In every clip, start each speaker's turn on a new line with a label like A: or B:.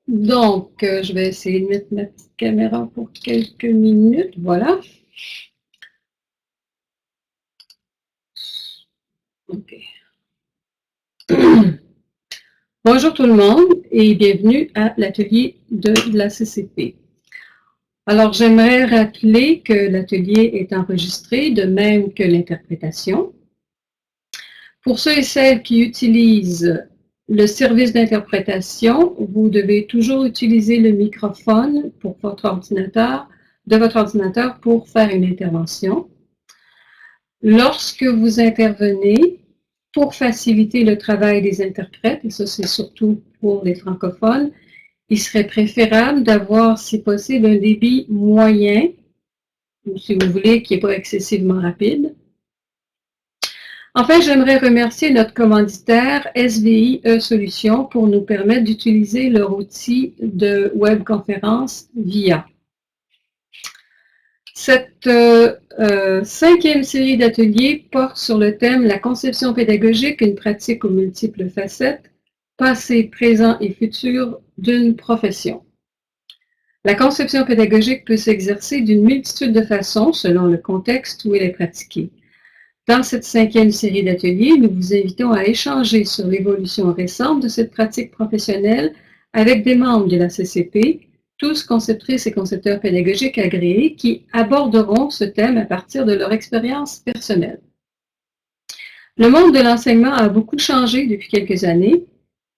A: Donc, je vais essayer de mettre ma petite caméra pour quelques minutes. Voilà. OK. Bonjour tout le monde et bienvenue à l'atelier de la CCP. Alors, j'aimerais rappeler que l'atelier est enregistré, de même que l'interprétation. Pour ceux et celles qui utilisent le service d'interprétation, vous devez toujours utiliser le microphone pour de votre ordinateur pour faire une intervention. Lorsque vous intervenez, pour faciliter le travail des interprètes, et ça c'est surtout pour les francophones, il serait préférable d'avoir, si possible, un débit moyen, ou si vous voulez, qui n'est pas excessivement rapide. Enfin, j'aimerais remercier notre commanditaire SVI E-Solutions pour nous permettre d'utiliser leur outil de webconférence VIA. Cette cinquième série d'ateliers porte sur le thème « La conception pédagogique, une pratique aux multiples facettes, passé, présent et futur d'une profession ». La conception pédagogique peut s'exercer d'une multitude de façons selon le contexte où elle est pratiquée. Dans cette cinquième série d'ateliers, nous vous invitons à échanger sur l'évolution récente de cette pratique professionnelle avec des membres de la CCP, tous conceptrices et concepteurs pédagogiques agréés qui aborderont ce thème à partir de leur expérience personnelle. Le monde de l'enseignement a beaucoup changé depuis quelques années.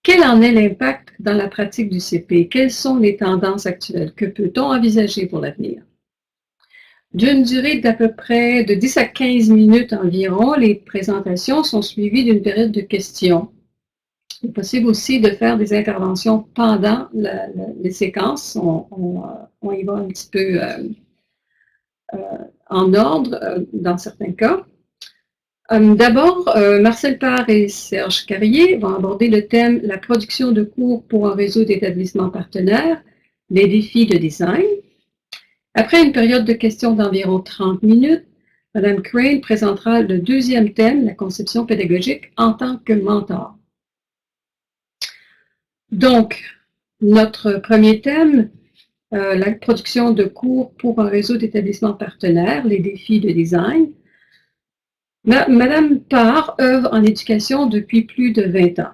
A: Quel en est l'impact dans la pratique du CP? Quelles sont les tendances actuelles? Que peut-on envisager pour l'avenir? D'une durée d'à peu près de 10 à 15 minutes environ, les présentations sont suivies d'une période de questions. Il est possible aussi de faire des interventions pendant les séquences. On y va un petit peu en ordre dans certains cas. D'abord, Marcel Parr et Serge Carrier vont aborder le thème « La production de cours pour un réseau d'établissements partenaires, les défis de design ». Après une période de questions d'environ 30 minutes, Mme Crane présentera le deuxième thème, la conception pédagogique en tant que mentor. Donc, notre premier thème, la production de cours pour un réseau d'établissements partenaires, les défis de design. Mme Parr œuvre en éducation depuis plus de 20 ans.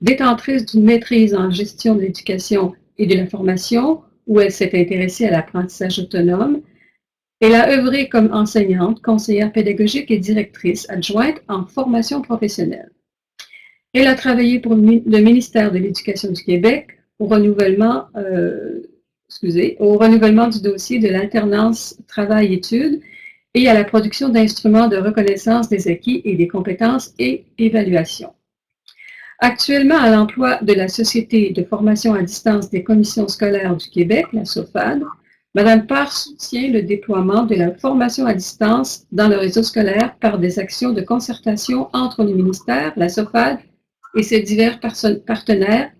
A: Détentrice d'une maîtrise en gestion de l'éducation et de la formation, où elle s'est intéressée à l'apprentissage autonome, elle a œuvré comme enseignante, conseillère pédagogique et directrice adjointe en formation professionnelle. Elle a travaillé pour le ministère de l'Éducation du Québec au renouvellement du dossier de l'alternance travail-études et à la production d'instruments de reconnaissance des acquis et des compétences et évaluation. Actuellement à l'emploi de la Société de formation à distance des commissions scolaires du Québec, la SOFAD, Mme Parr soutient le déploiement de la formation à distance dans le réseau scolaire par des actions de concertation entre le ministère, la SOFAD et ses divers partenaires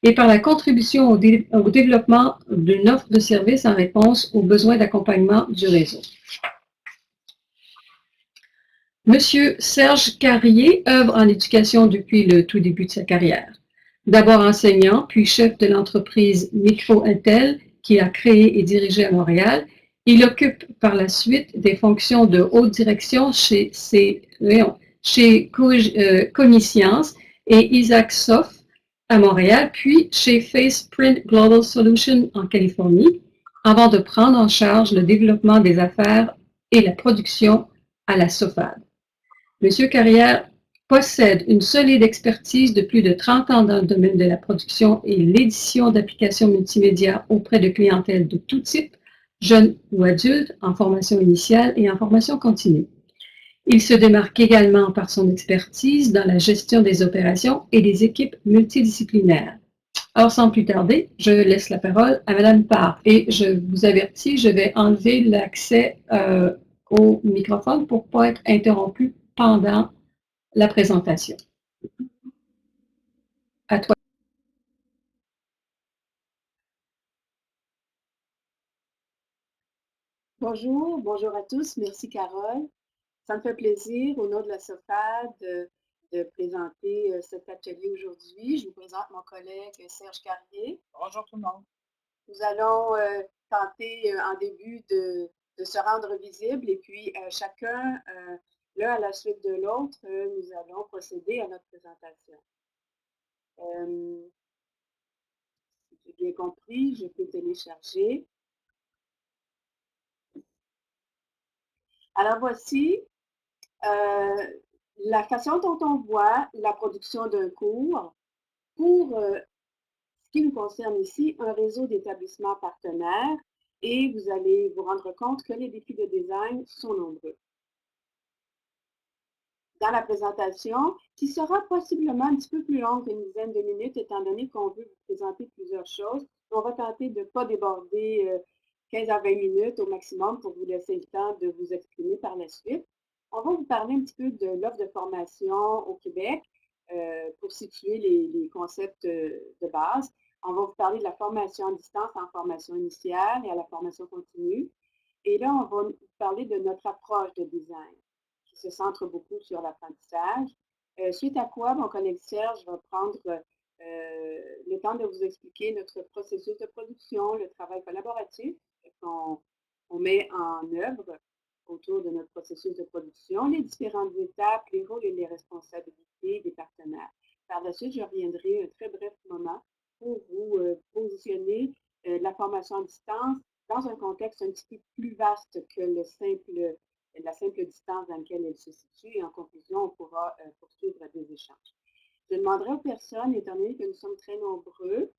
A: et par la contribution au développement d'une offre de services en réponse aux besoins d'accompagnement du réseau. Monsieur Serge Carrier œuvre en éducation depuis le tout début de sa carrière. D'abord enseignant, puis chef de l'entreprise Micro-Intel qu'il a créée et dirigée à Montréal, il occupe par la suite des fonctions de haute direction chez Coniscience et Isaac Soft à Montréal, puis chez FacePrint Global Solutions en Californie, avant de prendre en charge le développement des affaires et la production à la SOFAD. Monsieur Carrière possède une solide expertise de plus de 30 ans dans le domaine de la production et l'édition d'applications multimédia auprès de clientèles de tout type, jeunes ou adultes, en formation initiale et en formation continue. Il se démarque également par son expertise dans la gestion des opérations et des équipes multidisciplinaires. Alors, sans plus tarder, je laisse la parole à Mme Parr et je vous avertis, je vais enlever l'accès au microphone pour ne pas être interrompu pendant la présentation. À toi.
B: Bonjour à tous. Merci Carole. Ça me fait plaisir, au nom de la SOFAD, de présenter cet atelier aujourd'hui. Je vous présente mon collègue Serge Carrier.
C: Bonjour tout le monde.
B: Nous allons tenter en début de se rendre visible et puis chacun, l'un à la suite de l'autre, nous allons procéder à notre présentation. Si j'ai bien compris, je peux télécharger. Alors voici la façon dont on voit la production d'un cours pour ce qui nous concerne ici, un réseau d'établissements partenaires, et vous allez vous rendre compte que les défis de design sont nombreux. Dans la présentation, qui sera possiblement un petit peu plus longue qu'une dizaine de minutes, étant donné qu'on veut vous présenter plusieurs choses, on va tenter de ne pas déborder 15 à 20 minutes au maximum pour vous laisser le temps de vous exprimer par la suite. On va vous parler un petit peu de l'offre de formation au Québec pour situer les concepts de base. On va vous parler de la formation à distance en formation initiale et à la formation continue. Et là, on va vous parler de notre approche de design qui se centre beaucoup sur l'apprentissage. Suite à quoi, mon collègue Serge va prendre le temps de vous expliquer notre processus de production, le travail collaboratif qu'on met en œuvre autour de notre processus de production, les différentes étapes, les rôles et les responsabilités des partenaires. Par la suite, je reviendrai un très bref moment pour vous positionner la formation à distance dans un contexte un petit peu plus vaste que la simple distance dans laquelle elle se situe. Et en conclusion, on pourra poursuivre des échanges. Je demanderai aux personnes, étant donné que nous sommes très nombreux,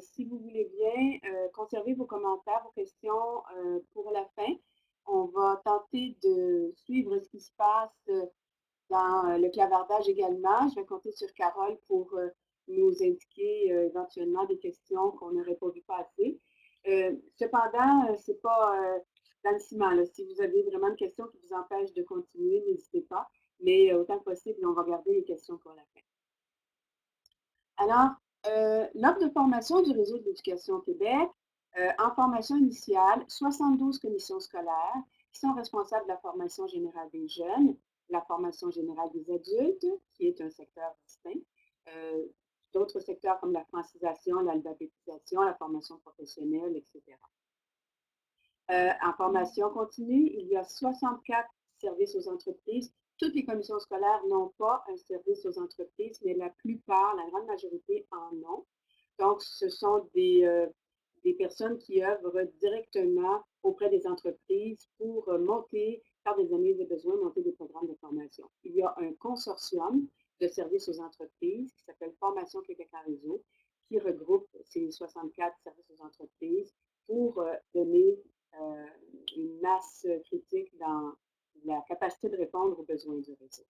B: si vous voulez bien, conserver vos commentaires, vos questions pour la fin. On va tenter de suivre ce qui se passe dans le clavardage également. Je vais compter sur Carole pour nous indiquer éventuellement des questions qu'on n'aurait pas vu passer. Cependant, ce n'est pas dans le ciment. Là. Si vous avez vraiment une question qui vous empêche de continuer, n'hésitez pas. Mais autant que possible, on va garder les questions pour la fin. Alors, l'offre de formation du Réseau de l'éducation au Québec, en formation initiale, 72 commissions scolaires qui sont responsables de la formation générale des jeunes, la formation générale des adultes, qui est un secteur distinct, d'autres secteurs comme la francisation, l'alphabétisation, la formation professionnelle, etc. En formation continue, il y a 64 services aux entreprises. Toutes les commissions scolaires n'ont pas un service aux entreprises, mais la plupart, la grande majorité en ont. Donc, ce sont des personnes qui œuvrent directement auprès des entreprises pour monter, par des analyses de besoins, monter des programmes de formation. Il y a un consortium de services aux entreprises qui s'appelle Formation Québec en réseau, qui regroupe ces 64 services aux entreprises pour donner une masse critique dans la capacité de répondre aux besoins du réseau.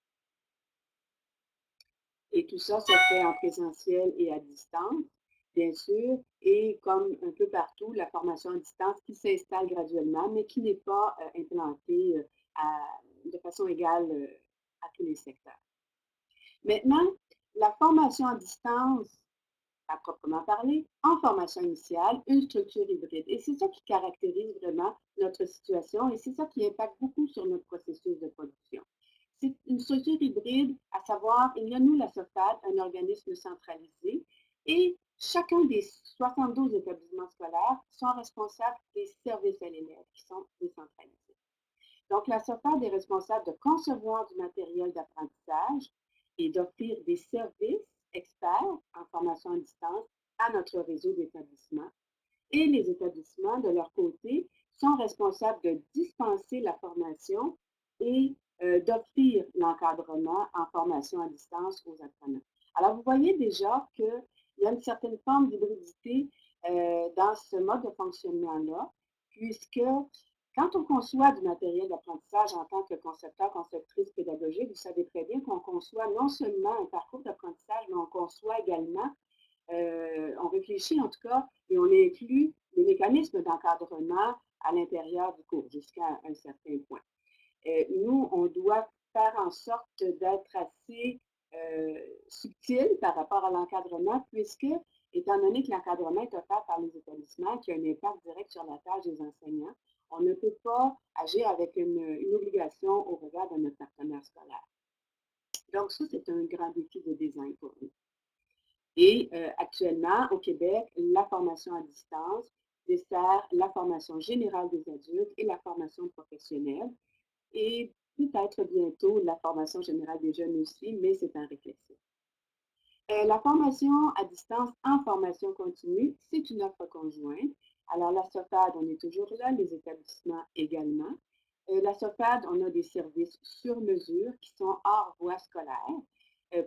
B: Et tout ça se fait en présentiel et à distance, bien sûr, et comme un peu partout, la formation à distance qui s'installe graduellement, mais qui n'est pas implantée de façon égale à tous les secteurs. Maintenant, la formation à distance, à proprement parler, en formation initiale, une structure hybride. Et c'est ça qui caractérise vraiment notre situation et c'est ça qui impacte beaucoup sur notre processus de production. C'est une structure hybride, à savoir, il y a nous, la SOFAD, un organisme centralisé, et chacun des 72 établissements scolaires sont responsables des services à l'élève qui sont décentralisés. Donc, la SOFAD est responsable de concevoir du matériel d'apprentissage et d'offrir des services experts en formation à distance à notre réseau d'établissements. Et les établissements, de leur côté, sont responsables de dispenser la formation et d'offrir l'encadrement en formation à distance aux apprenants. Alors, vous voyez déjà qu'il y a une certaine forme d'hybridité dans ce mode de fonctionnement-là, puisque quand on conçoit du matériel d'apprentissage en tant que concepteur, conceptrice pédagogique, vous savez très bien qu'on conçoit non seulement un parcours d'apprentissage, mais on conçoit également, on réfléchit en tout cas, et on inclut les mécanismes d'encadrement à l'intérieur du cours jusqu'à un certain point. Nous, on doit faire en sorte d'être assez subtil par rapport à l'encadrement, puisque, étant donné que l'encadrement est offert par les établissements, qui a un impact direct sur la tâche des enseignants, on ne peut pas agir avec une obligation au regard de notre partenaire scolaire. Donc ça, c'est un grand défi de design pour nous. Et actuellement, au Québec, la formation à distance dessert la formation générale des adultes et la formation professionnelle. Et peut-être bientôt la formation générale des jeunes aussi, mais c'est en réflexion. La formation à distance en formation continue, c'est une offre conjointe. Alors, la SOFAD, on est toujours là, les établissements également. La SOFAD, on a des services sur mesure qui sont hors voie scolaire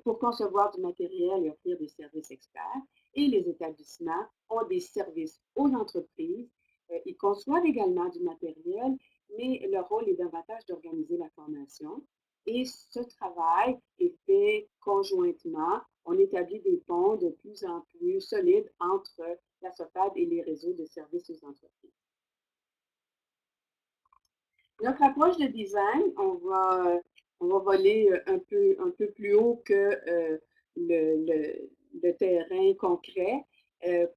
B: pour concevoir du matériel et offrir des services experts. Et les établissements ont des services aux entreprises. Ils conçoivent également du matériel, mais leur rôle est davantage d'organiser la formation. Et ce travail est fait conjointement. On établit des ponts de plus en plus solides entre la SOFAD et les réseaux de services aux entreprises. Notre approche de design, on va voler un peu plus haut que le terrain concret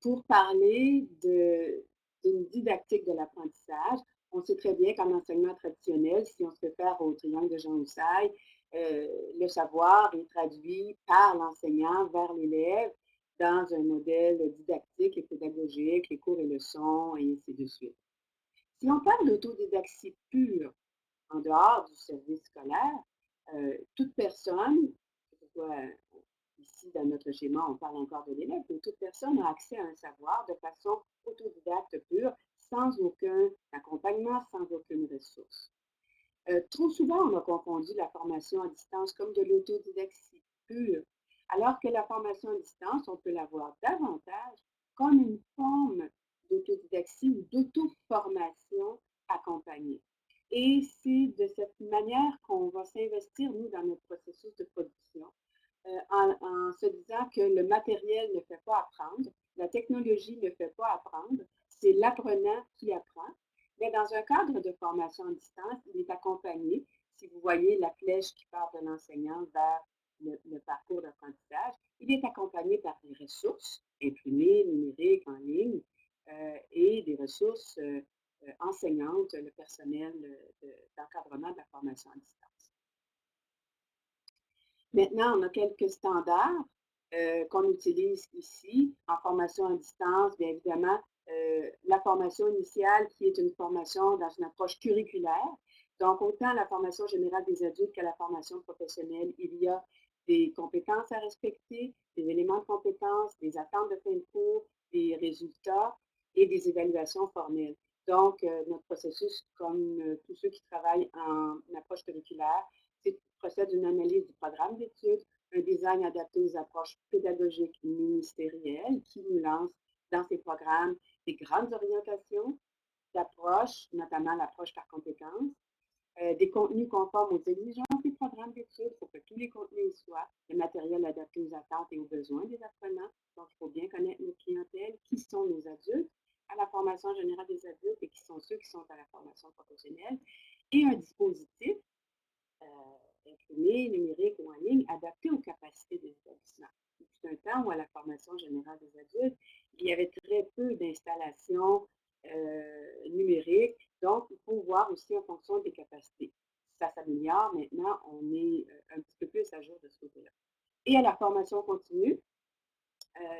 B: pour parler d'une didactique de l'apprentissage. On sait très bien qu'en enseignement traditionnel, si on se réfère au triangle de Jean Houssaye, le savoir est traduit par l'enseignant vers l'élève dans un modèle didactique et pédagogique, les cours et leçons, et ainsi de suite. Si on parle d'autodidactie pure en dehors du service scolaire, toute personne, que ce soit ici dans notre schéma, on parle encore de l'élève, mais toute personne a accès à un savoir de façon autodidacte pure, sans aucun accompagnement, sans aucune ressource. Trop souvent, on a confondu la formation à distance comme de l'autodidactie pure, alors que la formation à distance, on peut la voir davantage comme une forme d'autodidactie ou d'auto-formation accompagnée. Et c'est de cette manière qu'on va s'investir, nous, dans notre processus de production, en se disant que le matériel ne fait pas apprendre, la technologie ne fait pas apprendre, c'est l'apprenant qui apprend. Mais dans un cadre de formation à distance, il est accompagné, si vous voyez la flèche qui part de l'enseignant vers le parcours d'apprentissage, il est accompagné par des ressources imprimées, numériques, en ligne, et des ressources enseignantes, le personnel d'encadrement de la formation à distance. Maintenant, on a quelques standards qu'on utilise ici en formation à distance. Bien évidemment, la formation initiale qui est une formation dans une approche curriculaire. Donc, autant la formation générale des adultes que la formation professionnelle, il y a des compétences à respecter, des éléments de compétences, des attentes de fin de cours, des résultats et des évaluations formelles. Donc, notre processus, comme tous ceux qui travaillent en approche curriculaire, procède d'une analyse du programme d'études, un design adapté aux approches pédagogiques ministérielles qui nous lance dans ces programmes des grandes orientations d'approche, notamment l'approche par compétences, des contenus conformes aux exigences des programmes d'études. Il faut que tous les contenus soient le matériel adapté aux attentes et aux besoins des apprenants. Donc, il faut bien connaître notre clientèle, qui sont nos adultes à la formation générale des adultes et qui sont ceux qui sont à la formation professionnelle, et un dispositif imprimé, numérique ou en ligne, adapté aux capacités des établissements. C'est un temps où à la formation générale des adultes, il y avait très peu d'installations numériques, donc il faut voir aussi en fonction des capacités. Ça s'améliore maintenant, on est un petit peu plus à jour de ce côté-là. Et à la formation continue,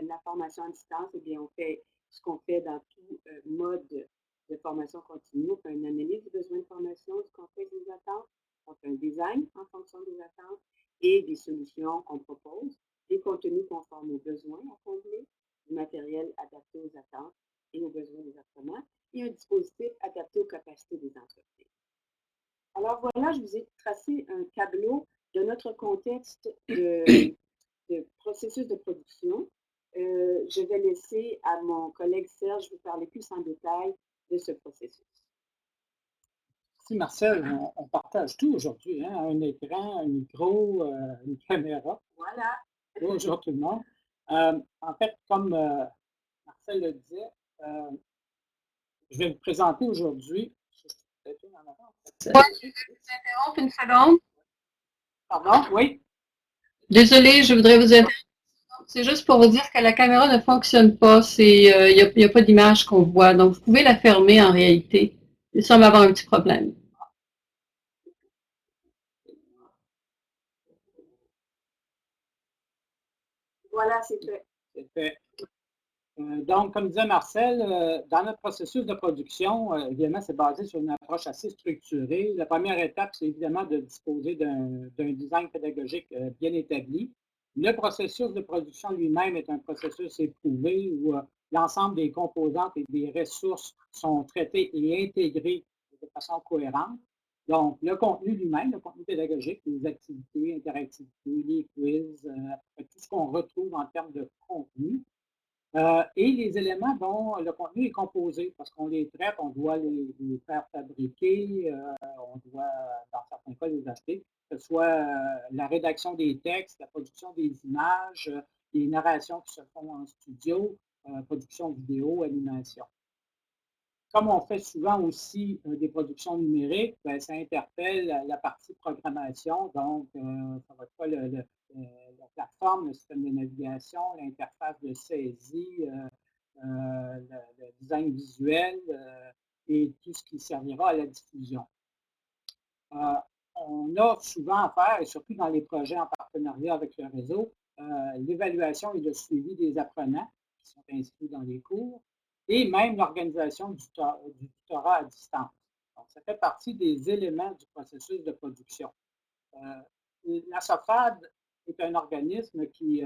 B: la formation à distance, eh bien, on fait ce qu'on fait dans tout mode de formation continue. On fait une analyse du besoin de formation, du contexte des attentes, on fait un design en fonction des attentes et des solutions qu'on propose, des contenus conformes aux besoins à combler, du matériel adapté aux attentes et aux besoins des apprenants, et un dispositif adapté aux capacités des entreprises. Alors voilà, je vous ai tracé un tableau de notre contexte de processus de production. Je vais laisser à mon collègue Serge vous parler plus en détail de ce processus.
C: Merci Marcel, on partage tout aujourd'hui, hein? Un écran, un micro, une caméra.
B: Voilà.
C: Bonjour tout le monde. En fait, comme Marcel le disait, je vais vous présenter aujourd'hui.
A: Ouais, je vais vous interrompre une seconde.
C: Pardon, oui?
A: Désolée, je voudrais vous interrompre. C'est juste pour vous dire que la caméra ne fonctionne pas. Il n'y a pas d'image qu'on voit. Donc, vous pouvez la fermer en réalité. Il semble avoir un petit problème.
B: Voilà, c'est fait.
C: C'est fait. Donc, comme disait Marcel, dans notre processus de production, évidemment, c'est basé sur une approche assez structurée. La première étape, c'est évidemment de disposer d'un design pédagogique bien établi. Le processus de production lui-même est un processus éprouvé où l'ensemble des composantes et des ressources sont traitées et intégrées de façon cohérente. Donc, le contenu lui-même, le contenu pédagogique, les activités, interactivités, les quiz, tout ce qu'on retrouve en termes de contenu. Et les éléments dont le contenu est composé, parce qu'on les traite, on doit les faire fabriquer, on doit, dans certains cas, les acheter, que ce soit la rédaction des textes, la production des images, les narrations qui se font en studio, production vidéo, animation. Comme on fait souvent aussi des productions numériques, ben, ça interpelle la partie programmation. Donc, ça va être quoi la plateforme, le système de navigation, l'interface de saisie, le design visuel et tout ce qui servira à la diffusion. On a souvent à faire, et surtout dans les projets en partenariat avec le réseau, l'évaluation et le suivi des apprenants qui sont inscrits dans les cours et même l'organisation du tutorat à distance. Donc, ça fait partie des éléments du processus de production. La SOFAD est un organisme qui,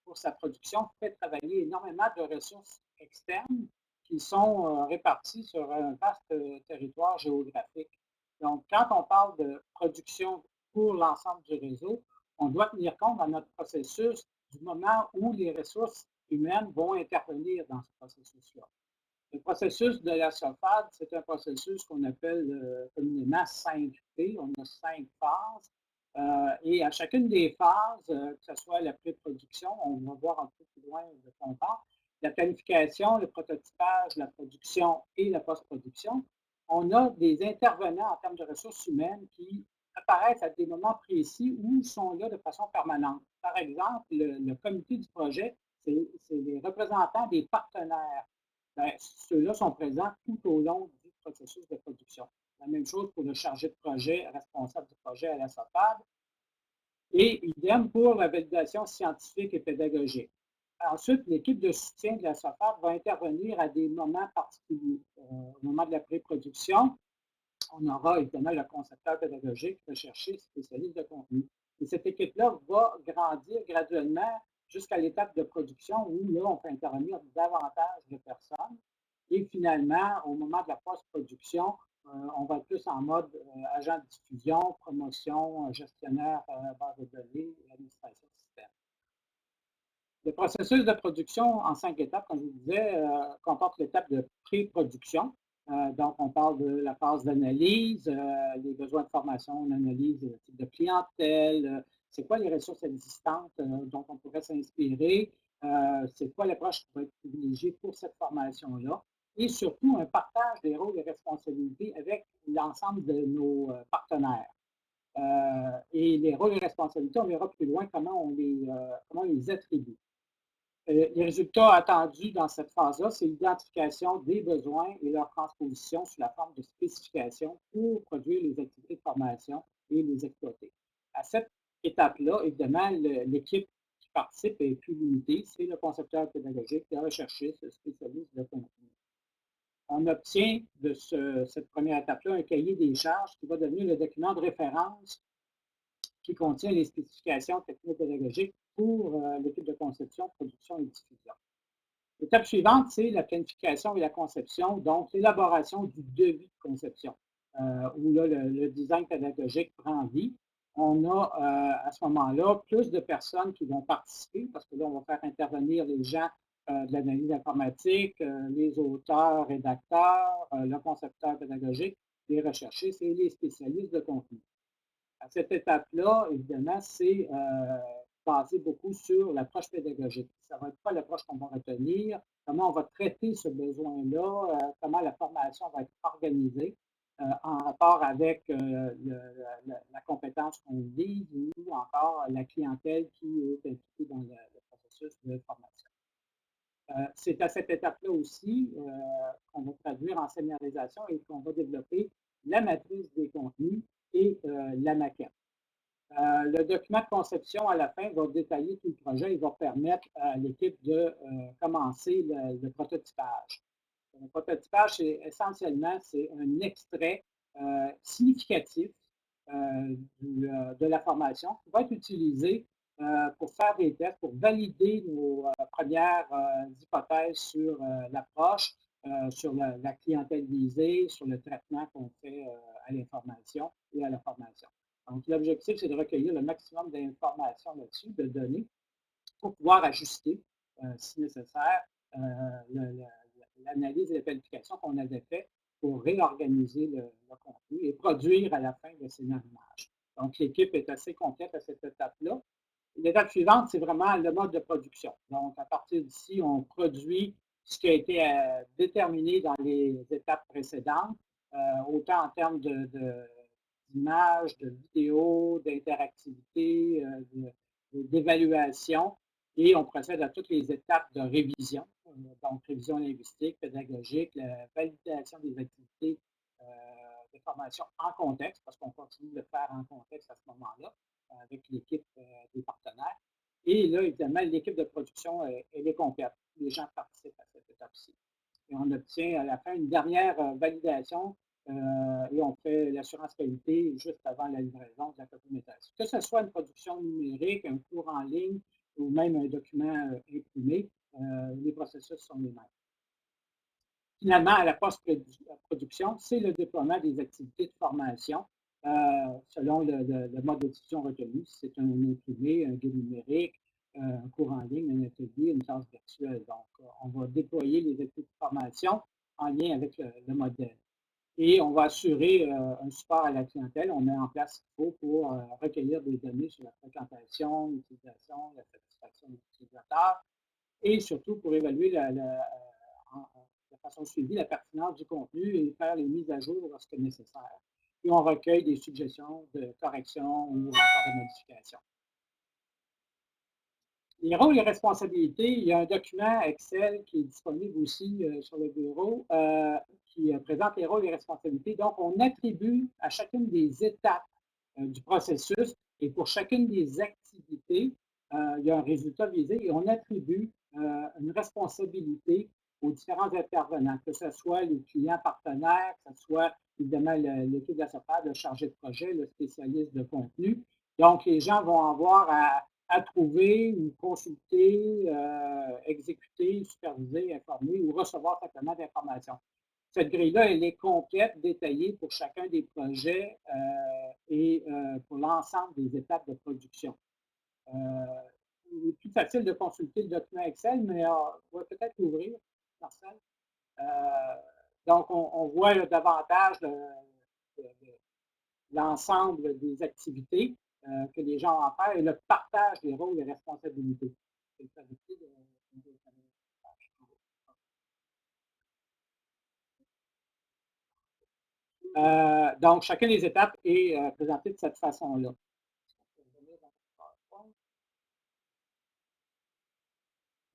C: pour sa production, fait travailler énormément de ressources externes qui sont réparties sur un vaste territoire géographique. Donc, quand on parle de production pour l'ensemble du réseau, on doit tenir compte dans notre processus du moment où les ressources humaines vont intervenir dans ce processus-là. Le processus de la SOFAD, c'est un processus qu'on appelle communément 5P. On a 5 phases. Et à chacune des phases, que ce soit la pré-production, on va voir un peu plus loin de quoi on parle, la planification, le prototypage, la production et la post-production, on a des intervenants en termes de ressources humaines qui apparaissent à des moments précis ou sont là de façon permanente. Par exemple, le comité du projet, c'est les représentants des partenaires. Bien, ceux-là sont présents tout au long du processus de production. La même chose pour le chargé de projet, responsable du projet à la SOFAD. Et idem pour la validation scientifique et pédagogique. Ensuite, l'équipe de soutien de la SOFAD va intervenir à des moments particuliers. Au moment de la pré-production, on aura évidemment le concepteur pédagogique, recherché, spécialiste de contenu. Et cette équipe-là va grandir graduellement jusqu'à l'étape de production où là, on fait intervenir davantage de personnes. Et finalement, au moment de la post-production, on va être plus en mode agent de diffusion, promotion, gestionnaire base de données, administration système. Le processus de production en 5 étapes, comme je vous disais, comporte l'étape de pré-production. Donc, on parle de la phase d'analyse, les besoins de formation, on analyse le type de clientèle, c'est quoi les ressources existantes dont on pourrait s'inspirer, c'est quoi l'approche qui va être privilégiée pour cette formation-là, et surtout un partage des rôles et responsabilités avec l'ensemble de nos partenaires. Et les rôles et responsabilités, on verra plus loin comment on les attribue. Les résultats attendus dans cette phase-là, c'est l'identification des besoins et leur transposition sous la forme de spécifications pour produire les activités de formation et les exploiter. À cette étape-là, évidemment, l'équipe qui participe est plus limitée. C'est le concepteur pédagogique, le recherchiste, le spécialiste de contenu. On obtient de cette première étape-là un cahier des charges qui va devenir le document de référence qui contient les spécifications technico-pédagogiques pour l'équipe de conception, production et diffusion. L'étape suivante, c'est la planification et la conception, donc l'élaboration du devis de conception, où là, le design pédagogique prend vie. On a à ce moment-là plus de personnes qui vont participer, parce que là, on va faire intervenir les gens de l'analyse informatique, les auteurs, rédacteurs, le concepteur pédagogique, les recherchistes et les spécialistes de contenu. À cette étape-là, évidemment, c'est basé beaucoup sur l'approche pédagogique. Ça va être quoi l'approche qu'on va retenir, comment on va traiter ce besoin-là, comment la formation va être organisée en rapport avec la compétence qu'on vise ou encore la clientèle qui est impliquée dans le processus de formation. C'est à cette étape-là aussi qu'on va traduire en scénarisation et qu'on va développer la matrice des contenus et la maquette. Le document de conception, à la fin, va détailler tout le projet et va permettre à l'équipe de commencer le prototypage. Le prototypage, essentiellement, c'est un extrait significatif de la formation qui va être utilisé pour faire des tests, pour valider nos premières hypothèses sur l'approche, sur la clientèle visée, sur le traitement qu'on fait à l'information et à la formation. Donc, l'objectif, c'est de recueillir le maximum d'informations là-dessus, de données, pour pouvoir ajuster, si nécessaire, l'analyse et la planification qu'on avait fait pour réorganiser le contenu et produire à la fin le scénario-image. Donc, l'équipe est assez complète à cette étape-là. L'étape suivante, c'est vraiment le mode de production. Donc, à partir d'ici, on produit ce qui a été déterminé dans les étapes précédentes, autant en termes d'images, de vidéos, d'interactivité, d'évaluation, et on procède à toutes les étapes de révision, donc révision linguistique, pédagogique, la validation des activités de formation en contexte, parce qu'on continue de le faire en contexte à ce moment-là, avec l'équipe des partenaires. Et là, évidemment, l'équipe de production, elle est complète. Les gens participent à cette étape-ci. Et on obtient à la fin une dernière validation et on fait l'assurance qualité juste avant la livraison de la documentation. Que ce soit une production numérique, un cours en ligne ou même un document imprimé, les processus sont les mêmes. Finalement, à la post-production, c'est le déploiement des activités de formation selon le mode de diffusion retenu. Si c'est un imprimé, un guide numérique, un cours en ligne, un atelier, une classe virtuelle. Donc, on va déployer les activités de formation en lien avec le modèle. Et on va assurer un support à la clientèle. On met en place ce qu'il faut pour recueillir des données sur la fréquentation, l'utilisation, la satisfaction des utilisateurs et surtout pour évaluer de façon suivie la pertinence du contenu et faire les mises à jour lorsque nécessaire. Et on recueille des suggestions de correction ou encore de modification. Les rôles et responsabilités, il y a un document Excel qui est disponible aussi sur le bureau qui présente les rôles et responsabilités. Donc, on attribue à chacune des étapes du processus et pour chacune des activités, il y a un résultat visé et on attribue une responsabilité aux différents intervenants, que ce soit les clients partenaires, que ce soit évidemment l'équipe d'affaires, le chargé de projet, le spécialiste de contenu. Donc, les gens vont avoir à trouver ou consulter, exécuter, superviser, informer ou recevoir simplement d'informations. Cette grille-là, elle est complète, détaillée pour chacun des projets et pour l'ensemble des étapes de production. Il est plus facile de consulter le document Excel, mais on va peut-être l'ouvrir, Marcel. Donc, on voit davantage l'ensemble des activités que les gens ont à faire et le partage des rôles et responsabilités. Donc, chacune des étapes est présentée de cette façon-là.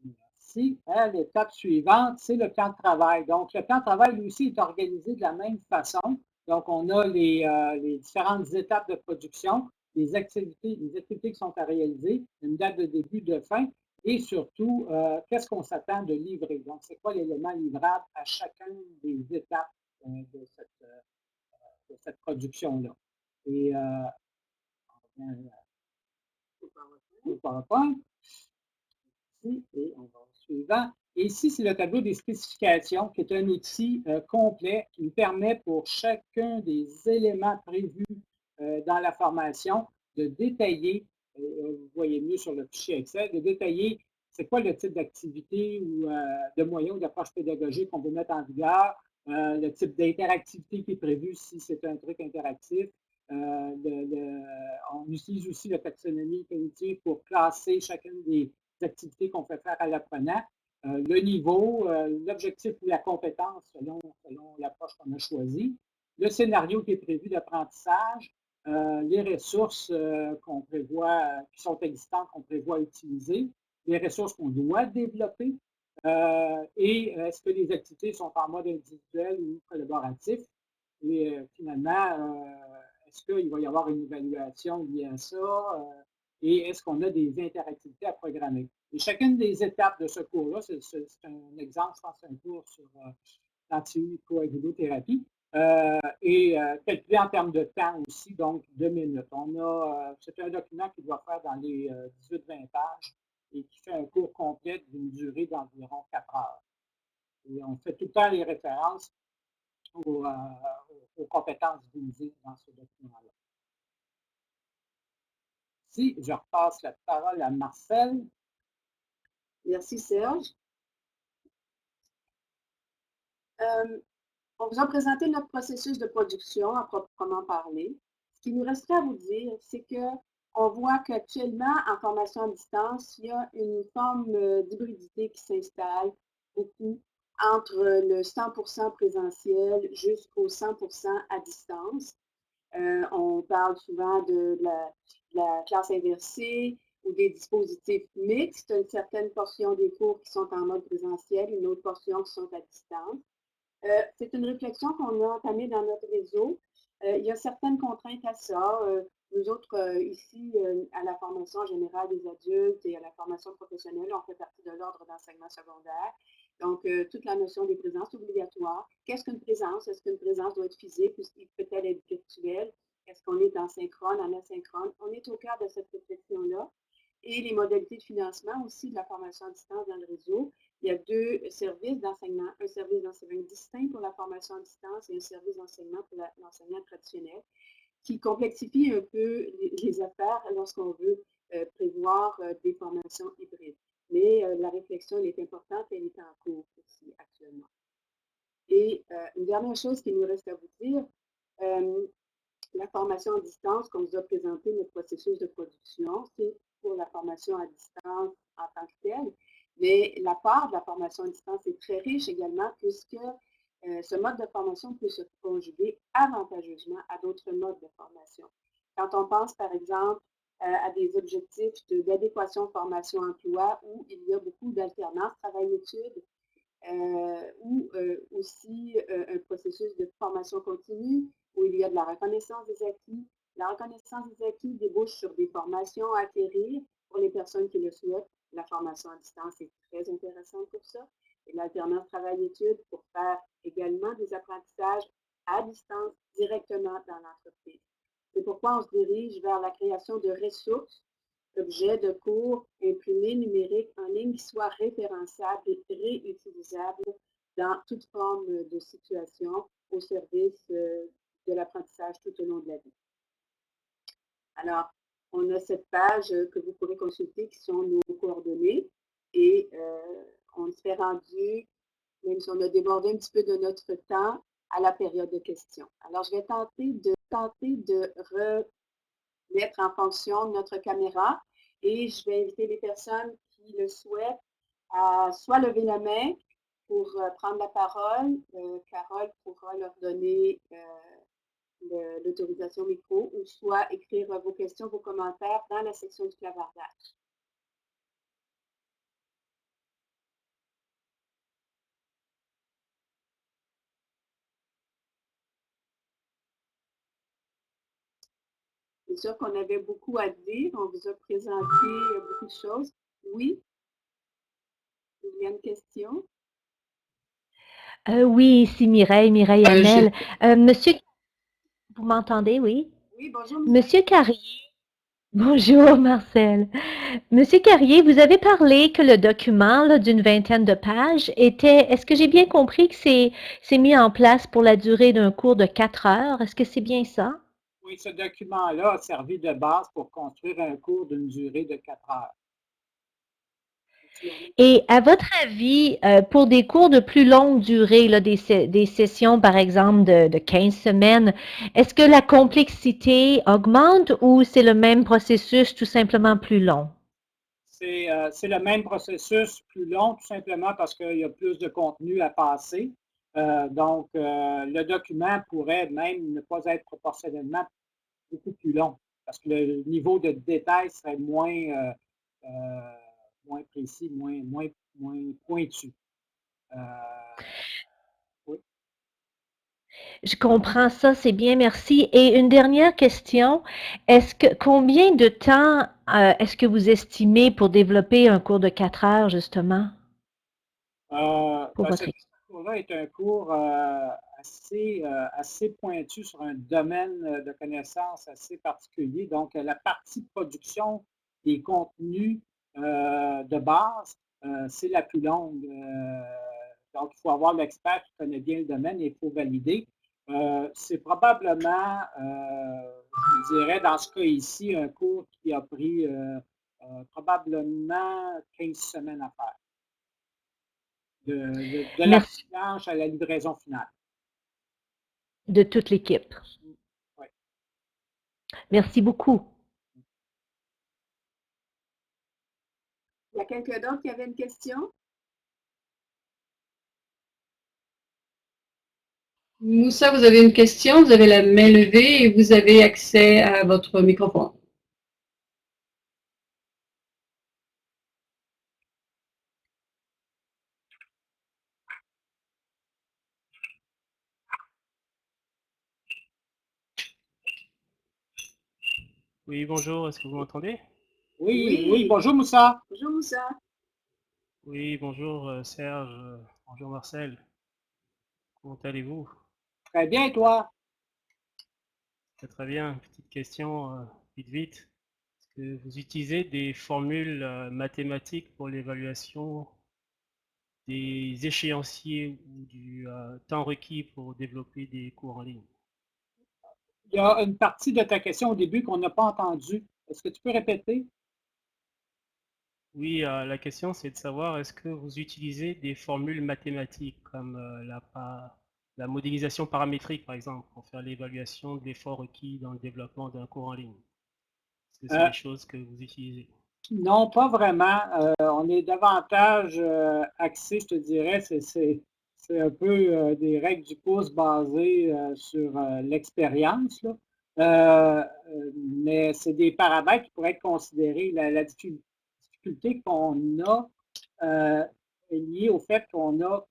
C: Merci. L'étape suivante, c'est le plan de travail. Donc, le plan de travail, lui aussi, est organisé de la même façon. Donc, on a les différentes étapes de production, les activités qui sont à réaliser, une date de début, de fin, et surtout, qu'est-ce qu'on s'attend de livrer. Donc, c'est quoi l'élément livrable à chacune des étapes de cette production-là. Et on revient au PowerPoint. Ici, et on va au suivant. Et ici, c'est le tableau des spécifications, qui est un outil complet qui nous permet pour chacun des éléments prévus dans la formation de détailler, vous voyez mieux sur le fichier Excel, de détailler c'est quoi le type d'activité ou de moyen ou d'approche pédagogique qu'on veut mettre en vigueur, le type d'interactivité qui est prévu si c'est un truc interactif. On utilise aussi la taxonomie cognitive pour classer chacune des activités qu'on fait faire à l'apprenant, le niveau, l'objectif ou la compétence selon l'approche qu'on a choisie, le scénario qui est prévu d'apprentissage, les ressources qu'on prévoit, qui sont existantes, qu'on prévoit utiliser, les ressources qu'on doit développer, et est-ce que les activités sont en mode individuel ou collaboratif, et finalement, est-ce qu'il va y avoir une évaluation liée à ça? Et est-ce qu'on a des interactivités à programmer? Et chacune des étapes de ce cours-là, c'est un exemple, je pense, un cours sur l'anticoagulothérapie, et calculé en termes de temps aussi, donc 2 minutes. C'est un document qui doit faire dans les 18-20 pages et qui fait un cours complet d'une durée d'environ 4 heures. Et on fait tout le temps les références aux compétences visées dans ce document-là. Si je repasse la parole à Marcel.
B: Merci Serge. On vous a présenté notre processus de production à proprement parler. Ce qui nous resterait à vous dire, c'est qu'on voit qu'actuellement, en formation à distance, il y a une forme d'hybridité qui s'installe beaucoup entre le 100% présentiel jusqu'au 100% à distance. On parle souvent de la classe inversée ou des dispositifs mixtes, une certaine portion des cours qui sont en mode présentiel, une autre portion qui sont à distance. C'est une réflexion qu'on a entamée dans notre réseau. Il y a certaines contraintes à ça. Nous autres, ici, à la formation générale des adultes et à la formation professionnelle, on fait partie de l'ordre d'enseignement secondaire. Donc, toute la notion des présences obligatoires. Qu'est-ce qu'une présence? Est-ce qu'une présence doit être physique ou peut-elle être virtuelle? Est-ce qu'on est en synchrone, en asynchrone? On est au cœur de cette réflexion-là. Et les modalités de financement aussi de la formation à distance dans le réseau. Il y a 2 services d'enseignement, un service d'enseignement distinct pour la formation à distance et un service d'enseignement pour l'enseignement traditionnel, qui complexifie un peu les affaires lorsqu'on veut prévoir des formations hybrides. Mais la réflexion, elle est importante, elle est en cours aussi actuellement. Et une dernière chose qu'il nous reste à vous dire, la formation à distance, comme vous a présenté notre processus de production, c'est pour la formation à distance en tant que telle, mais la part de la formation à distance est très riche également puisque ce mode de formation peut se conjuguer avantageusement à d'autres modes de formation. Quand on pense par exemple à des objectifs d'adéquation formation-emploi où il y a beaucoup d'alternance travail-études, ou aussi un processus de formation continue où il y a de la reconnaissance des acquis. La reconnaissance des acquis débouche sur des formations à acquérir pour les personnes qui le souhaitent. La formation à distance est très intéressante pour ça. Et l'alternance travail-études pour faire également des apprentissages à distance directement dans l'entreprise. C'est pourquoi on se dirige vers la création de ressources, objets de cours imprimés numériques en ligne qui soient référençables et réutilisables dans toute forme de situation au service de l'apprentissage tout au long de la vie. Alors, on a cette page que vous pourrez consulter qui sont nos coordonnées et on se fait rendu, même si on a débordé un petit peu de notre temps, à la période de questions. Alors, je vais tenter de remettre en fonction notre caméra et je vais inviter les personnes qui le souhaitent à soit lever la main pour prendre la parole. Carole pourra leur donner l'autorisation micro ou soit écrire vos questions, vos commentaires dans la section du clavardage. C'est sûr qu'on avait beaucoup à dire. On vous a présenté beaucoup de choses. Oui? Il y a une question?
D: Oui, ici Mireille Hamel. Monsieur, vous m'entendez, oui?
B: Oui, bonjour.
D: Monsieur Carrier. Bonjour, Marcel. Monsieur Carrier, vous avez parlé que le document d'une vingtaine de pages était, est-ce que j'ai bien compris que c'est mis en place pour la durée d'un cours de 4 heures? Est-ce que c'est bien ça?
C: Oui, ce document-là a servi de base pour construire un cours d'une durée de 4 heures.
D: Et à votre avis, pour des cours de plus longue durée, là, des sessions, par exemple, de 15 semaines, est-ce que la complexité augmente ou c'est le même processus tout simplement plus long?
C: C'est le même processus plus long, tout simplement parce qu'il y a plus de contenu à passer. Donc, le document pourrait même ne pas être proportionnellement beaucoup plus long parce que le niveau de détail serait moins précis, moins pointu. Oui.
D: Je comprends ça, c'est bien, merci. Et une dernière question, combien de temps est-ce que vous estimez pour développer un cours de 4 heures, justement, pour
C: Ben,
D: votre
C: ce
D: équipe?
C: cours-là est un cours assez pointu sur un domaine de connaissances assez particulier. Donc, la partie production des contenus de base, c'est la plus longue. Donc, il faut avoir l'expert qui connaît bien le domaine et il faut valider. C'est probablement, je dirais, dans ce cas ici, un cours qui a pris probablement 15 semaines à faire de la
D: Merci
C: planche à la livraison finale.
D: de toute l'équipe.
C: Oui.
D: Merci beaucoup.
B: Il y a quelqu'un d'autre qui avait une question?
A: Moussa, vous avez une question, vous avez la main levée et vous avez accès à votre microphone.
E: Oui, bonjour, est-ce que vous m'entendez?
C: Oui, bonjour Moussa.
B: Bonjour Moussa.
E: Oui, bonjour Serge, bonjour Marcel, comment allez-vous?
C: Très bien, toi?
E: Très bien, petite question, vite. Est-ce que vous utilisez des formules mathématiques pour l'évaluation des échéanciers ou du temps requis pour développer des cours en ligne?
C: Il y a une partie de ta question au début qu'on n'a pas entendue. Est-ce que tu peux répéter?
E: Oui, la question c'est de savoir est-ce que vous utilisez des formules mathématiques comme la modélisation paramétrique par exemple pour faire l'évaluation de l'effort requis dans le développement d'un cours en ligne. Est-ce que c'est
C: Euh,
E: des choses que vous utilisez?
C: non, pas vraiment. On est davantage axé, je te dirais, c'est un peu des règles du pouce basées sur l'expérience, là. Mais c'est des paramètres qui pourraient être considérés. La difficulté qu'on a est liée au fait qu'on a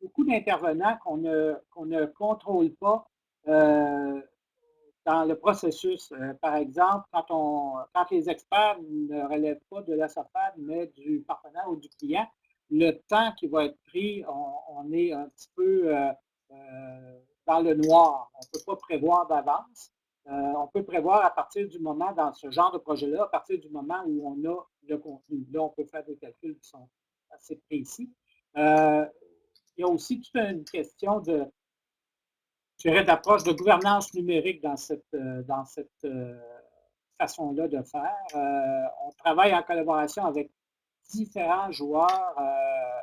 C: beaucoup d'intervenants qu'on ne contrôle pas dans le processus. Par exemple, quand les experts ne relèvent pas de la SOFAD, mais du partenaire ou du client, le temps qui va être pris, on est un petit peu dans le noir. On ne peut pas prévoir d'avance. On peut prévoir à partir du moment, dans ce genre de projet-là, à partir du moment où on a le contenu. Là, on peut faire des calculs qui sont assez précis. Il y a aussi toute une question je dirais, d'approche de gouvernance numérique dans cette façon-là de faire. On travaille en collaboration avec différents joueurs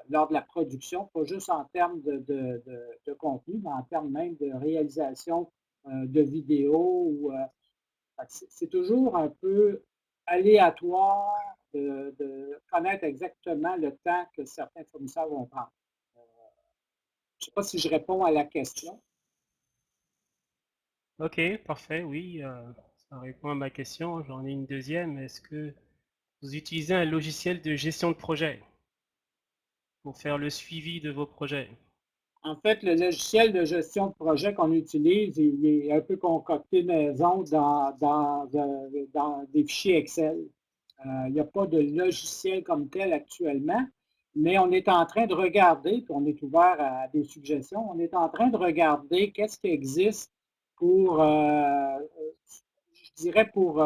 C: lors de la production, pas juste en termes de contenu, mais en termes même de réalisation de vidéos. C'est toujours un peu aléatoire de connaître exactement le temps que certains fournisseurs vont prendre. Je ne sais pas si je réponds à la question.
E: Ok, parfait, oui, ça répond à ma question. J'en ai une deuxième. Est-ce que vous utilisez un logiciel de gestion de projet pour faire le suivi de vos projets?
C: En fait, le logiciel de gestion de projet qu'on utilise, il est un peu concocté maison dans des fichiers Excel. Il n'y a pas de logiciel comme tel actuellement, mais on est en train de regarder, puis on est ouvert à des suggestions, on est en train de regarder qu'est-ce qui existe pour, je dirais, pour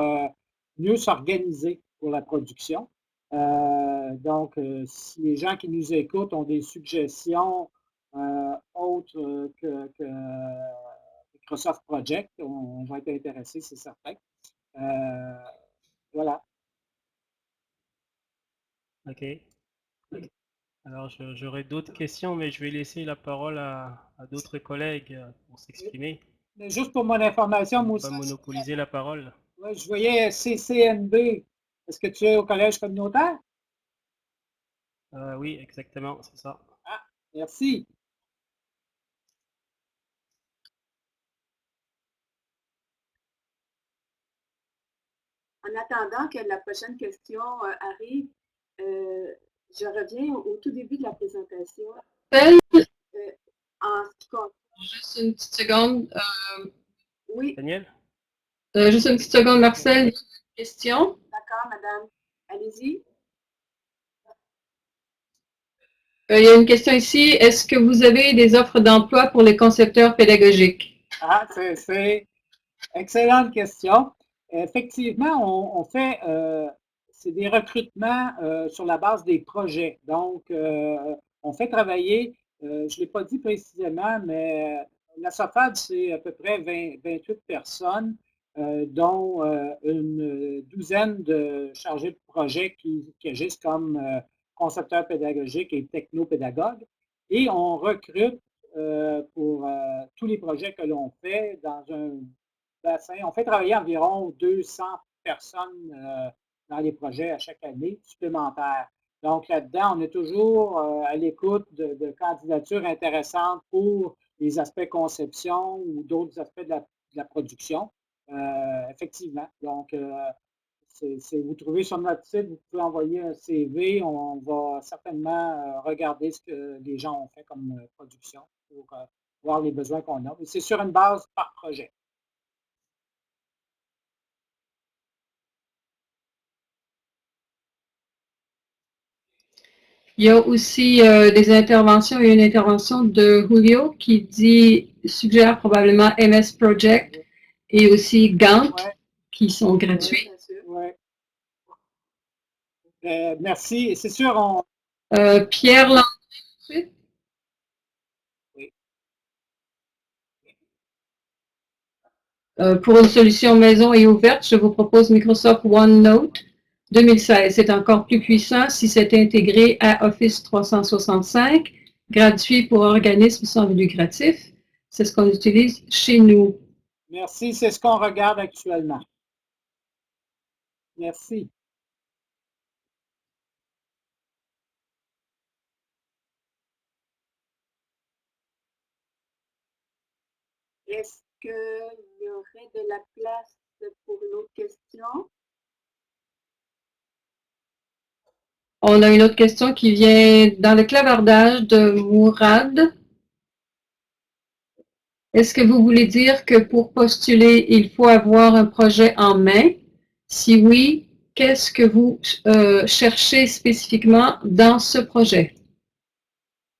C: mieux s'organiser pour la production. Donc, si les gens qui nous écoutent ont des suggestions autres que Microsoft Project, on va être intéressé, c'est certain. Voilà.
E: Ok. Alors, j'aurais d'autres questions, mais je vais laisser la parole à d'autres collègues pour s'exprimer.
C: Mais juste pour mon information,
E: Ne
C: moi
E: pas
C: aussi,
E: monopoliser la parole.
C: ouais, je voyais CCNB. Est-ce que tu es au collège communautaire?
E: Oui, exactement, c'est ça.
C: Ah, merci.
B: En attendant que la prochaine question arrive, je reviens au tout début de la présentation.
A: Appel.
B: En ce qui concerne
A: Juste une petite seconde.
B: Oui,
E: Daniel?
A: Juste une petite seconde, Marcel. Question.
B: d'accord, madame. Allez-y.
A: Il y a une question ici. Est-ce que vous avez des offres d'emploi pour les concepteurs pédagogiques?
C: Ah, c'est excellente question. Effectivement, on fait c'est des recrutements sur la base des projets. Donc, on fait travailler, je ne l'ai pas dit précisément, mais la SOFAD, c'est à peu près 28 personnes, dont une douzaine de chargés de projet qui agissent comme concepteurs pédagogiques et technopédagogues. Et on recrute pour tous les projets que l'on fait dans un bassin. On fait travailler environ 200 personnes dans les projets à chaque année supplémentaires. Donc là-dedans, on est toujours à l'écoute de candidatures intéressantes pour les aspects conception ou d'autres aspects de la production. Effectivement. Donc, vous trouvez sur notre site, vous pouvez envoyer un CV. On va certainement regarder ce que les gens ont fait comme production pour voir les besoins qu'on a. Mais c'est sur une base par projet.
A: Il y a aussi des interventions et une intervention de Julio qui suggère probablement MS Project et aussi Gantt
C: Ouais,
A: qui sont
B: Oui,
A: gratuits.
B: bien sûr.
C: ouais. Merci. C'est sûr, on.
A: Pierre Landry,
C: Oui.
A: pour une solution maison et ouverte, je vous propose Microsoft OneNote 2016. C'est encore plus puissant si c'est intégré à Office 365, gratuit pour organismes sans but lucratif. C'est ce qu'on utilise chez nous.
C: Merci. C'est ce qu'on regarde actuellement. Merci.
B: Est-ce qu'il y aurait de la place pour une autre question?
A: On a une autre question qui vient dans le clavardage de Mourad. Est-ce que vous voulez dire que pour postuler, il faut avoir un projet en main? Si oui, qu'est-ce que vous cherchez spécifiquement dans ce projet?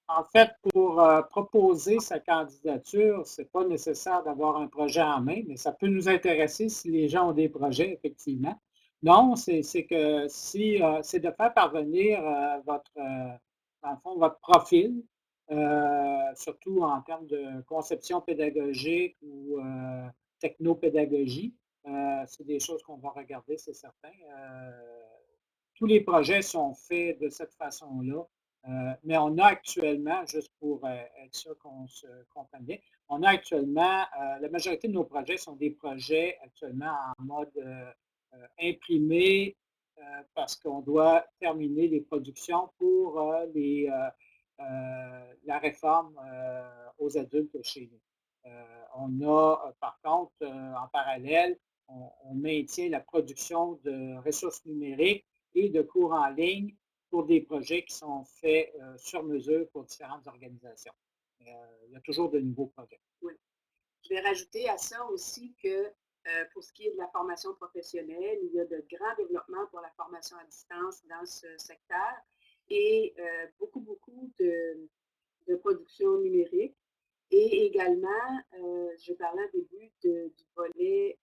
C: En fait, pour proposer sa candidature, ce n'est pas nécessaire d'avoir un projet en main, mais ça peut nous intéresser si les gens ont des projets, effectivement. Non, c'est que si c'est de faire parvenir dans le fond, votre profil, surtout en termes de conception pédagogique ou technopédagogie. C'est des choses qu'on va regarder, c'est certain. Tous les projets sont faits de cette façon-là. Mais on a actuellement, juste pour être sûr qu'on se comprenne bien, on a actuellement, la majorité de nos projets sont des projets actuellement en mode imprimé parce qu'on doit terminer les productions pour la réforme aux adultes chez nous. On a, par contre, en parallèle, on maintient la production de ressources numériques et de cours en ligne pour des projets qui sont faits sur mesure pour différentes organisations. Il y a toujours de nouveaux projets.
B: Oui. Je vais rajouter à ça aussi que pour ce qui est de la formation professionnelle, il y a de grands développements pour la formation à distance dans ce secteur et beaucoup de production numérique. Et également, je parlais au début du volet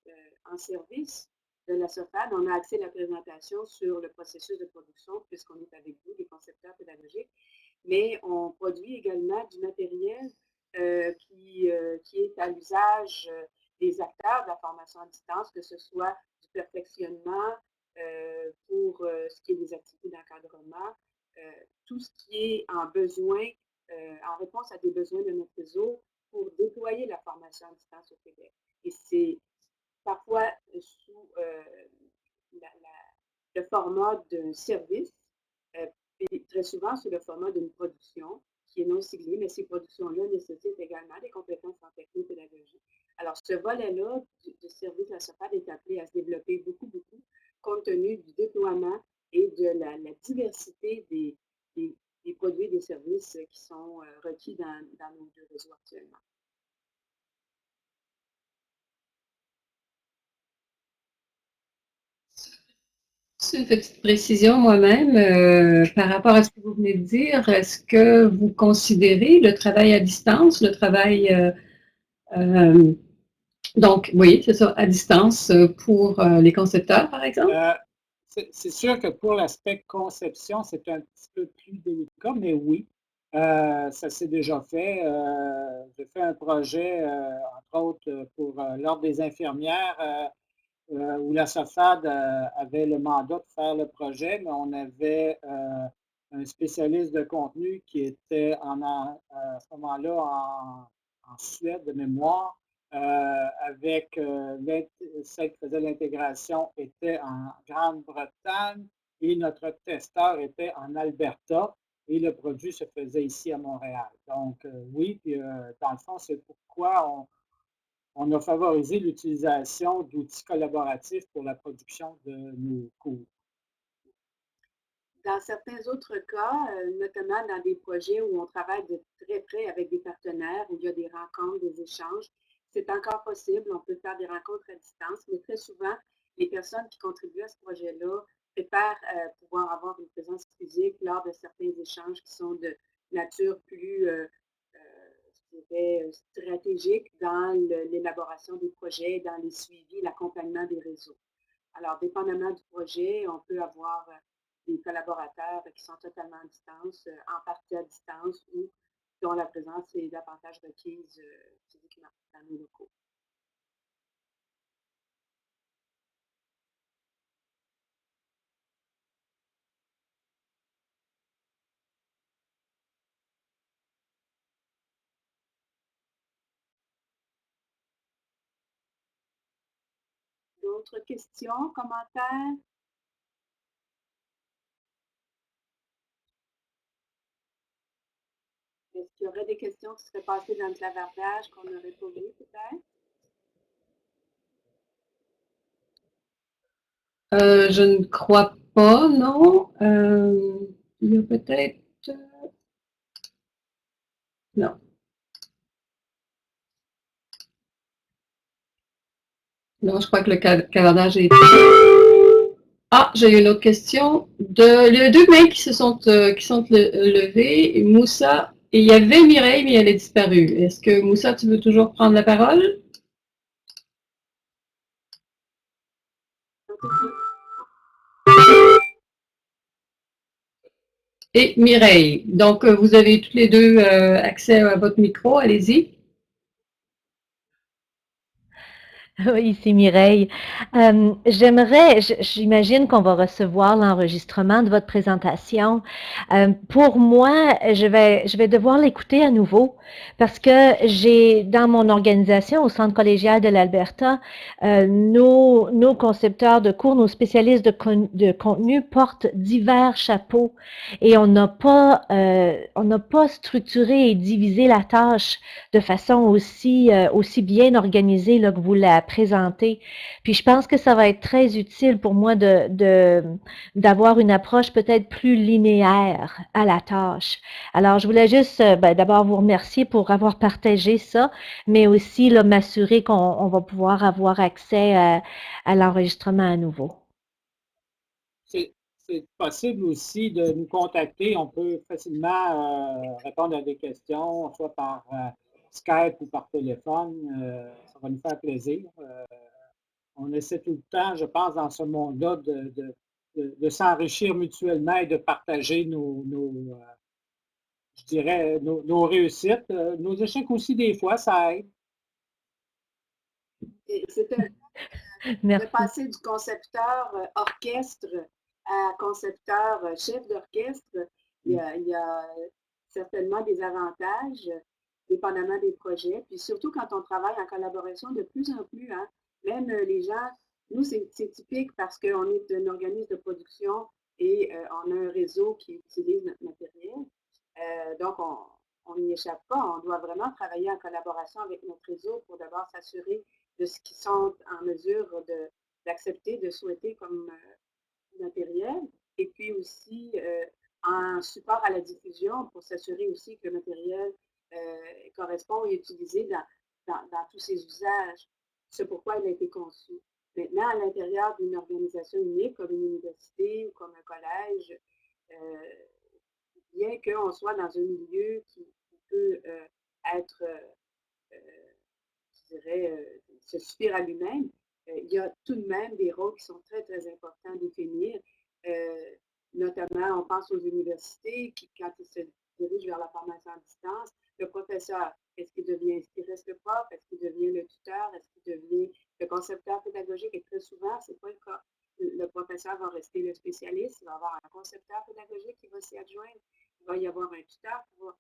B: en service de la SOFAD. On a axé la présentation sur le processus de production puisqu'on est avec vous, les concepteurs pédagogiques, mais on produit également du matériel qui est à l'usage des acteurs de la formation à distance, que ce soit du perfectionnement pour ce qui est des activités d'encadrement, tout ce qui est en besoin, en réponse à des besoins de notre réseau pour déployer la formation à distance au Québec. Et c'est parfois sous le format d'un service, et très souvent sous le format d'une production qui est non siglée, mais ces productions-là nécessitent également des compétences en technopédagogie. Alors, ce volet-là du service à la SOFAD est appelé à se développer beaucoup, compte tenu du déploiement et de la diversité des produits et des services qui sont requis dans nos deux réseaux actuellement.
A: juste une petite précision moi-même par rapport à ce que vous venez de dire. Est-ce que vous considérez le travail à distance, le travail, donc oui, c'est ça, à distance pour les concepteurs, par exemple?
C: C'est sûr que pour l'aspect conception, c'est un petit peu plus délicat, mais oui, ça s'est déjà fait. J'ai fait un projet, entre autres, pour l'Ordre des infirmières, où la SOFAD avait le mandat de faire le projet, mais on avait un spécialiste de contenu qui était à ce moment-là en Suède de mémoire, avec celle qui faisait l'intégration était en Grande-Bretagne et notre testeur était en Alberta et le produit se faisait ici à Montréal. Donc oui, puis dans le fond, c'est pourquoi on a favorisé l'utilisation d'outils collaboratifs pour la production de nos cours.
B: Dans certains autres cas, notamment dans des projets où on travaille de très près avec des partenaires, où il y a des rencontres, des échanges, c'est encore possible. On peut faire des rencontres à distance, mais très souvent, les personnes qui contribuent à ce projet-là préfèrent pouvoir avoir une présence physique lors de certains échanges qui sont de nature plus je dirais, stratégique dans l'élaboration des projets, dans les suivis, l'accompagnement des réseaux. Alors, dépendamment du projet, on peut avoir des collaborateurs qui sont totalement à distance, en partie à distance ou dont la présence est davantage requise physiquement dans nos locaux. D'autres questions, commentaires? Est-ce qu'il y aurait des questions qui seraient passées dans le clavardage qu'on n'aurait pas vu, peut-être?
A: Je ne crois pas, non. Il y a peut-être... non. Non, je crois que le clavardage est... Ah, j'ai une autre question. Il y a deux mains qui sont levées, Moussa, et il y avait Mireille, mais elle est disparue. Est-ce que Moussa, tu veux toujours prendre la parole? Et Mireille. Donc, vous avez toutes les deux accès à votre micro. Allez-y.
D: Oui, c'est Mireille. J'imagine qu'on va recevoir l'enregistrement de votre présentation. Pour moi, je vais devoir l'écouter à nouveau parce que j'ai, dans mon organisation au Centre collégial de l'Alberta, nos concepteurs de cours, nos spécialistes de contenu portent divers chapeaux et on n'a pas structuré et divisé la tâche de façon aussi bien organisée là, que vous la présentez. Puis je pense que ça va être très utile pour moi d'avoir une approche peut-être plus linéaire à la tâche. Alors, je voulais juste d'abord vous remercier pour avoir partagé ça, mais aussi m'assurer qu'on va pouvoir avoir accès à l'enregistrement à nouveau.
C: C'est possible aussi de nous contacter. On peut facilement répondre à des questions, soit par Skype ou par téléphone. Ça va nous faire plaisir. On essaie tout le temps, je pense, dans ce monde-là, de s'enrichir mutuellement et de partager je dirais, nos réussites. Nos échecs aussi, des fois, ça aide.
B: C'était de passer du concepteur orchestre à concepteur chef d'orchestre. Il y a certainement des avantages, dépendamment des projets. Puis surtout quand on travaille en collaboration de plus en plus, hein, même les gens, nous, c'est typique parce qu'on est un organisme de production et on a un réseau qui utilise notre matériel. Donc, on n'y échappe pas. On doit vraiment travailler en collaboration avec notre réseau pour d'abord s'assurer de ce qu'ils sont en mesure d'accepter, de souhaiter comme matériel. Et puis aussi en support à la diffusion pour s'assurer aussi que le matériel correspond et est utilisé dans tous ses usages. C'est pourquoi il a été conçu. Maintenant, à l'intérieur d'une organisation unique comme une université qu'on soit dans un milieu qui peut être, je dirais, se suffire à lui-même, il y a tout de même des rôles qui sont très, très importants à définir. Notamment, on pense aux universités qui, quand ils se dirigent vers la formation à distance, le professeur, est-ce qu'il reste le prof? Est-ce qu'il devient le tuteur? Est-ce qu'il devient le concepteur pédagogique? Et très souvent, ce n'est pas le cas. Le professeur va rester le spécialiste, il va y avoir un concepteur pédagogique qui va s'y adjoindre, il va y avoir un tuteur qui va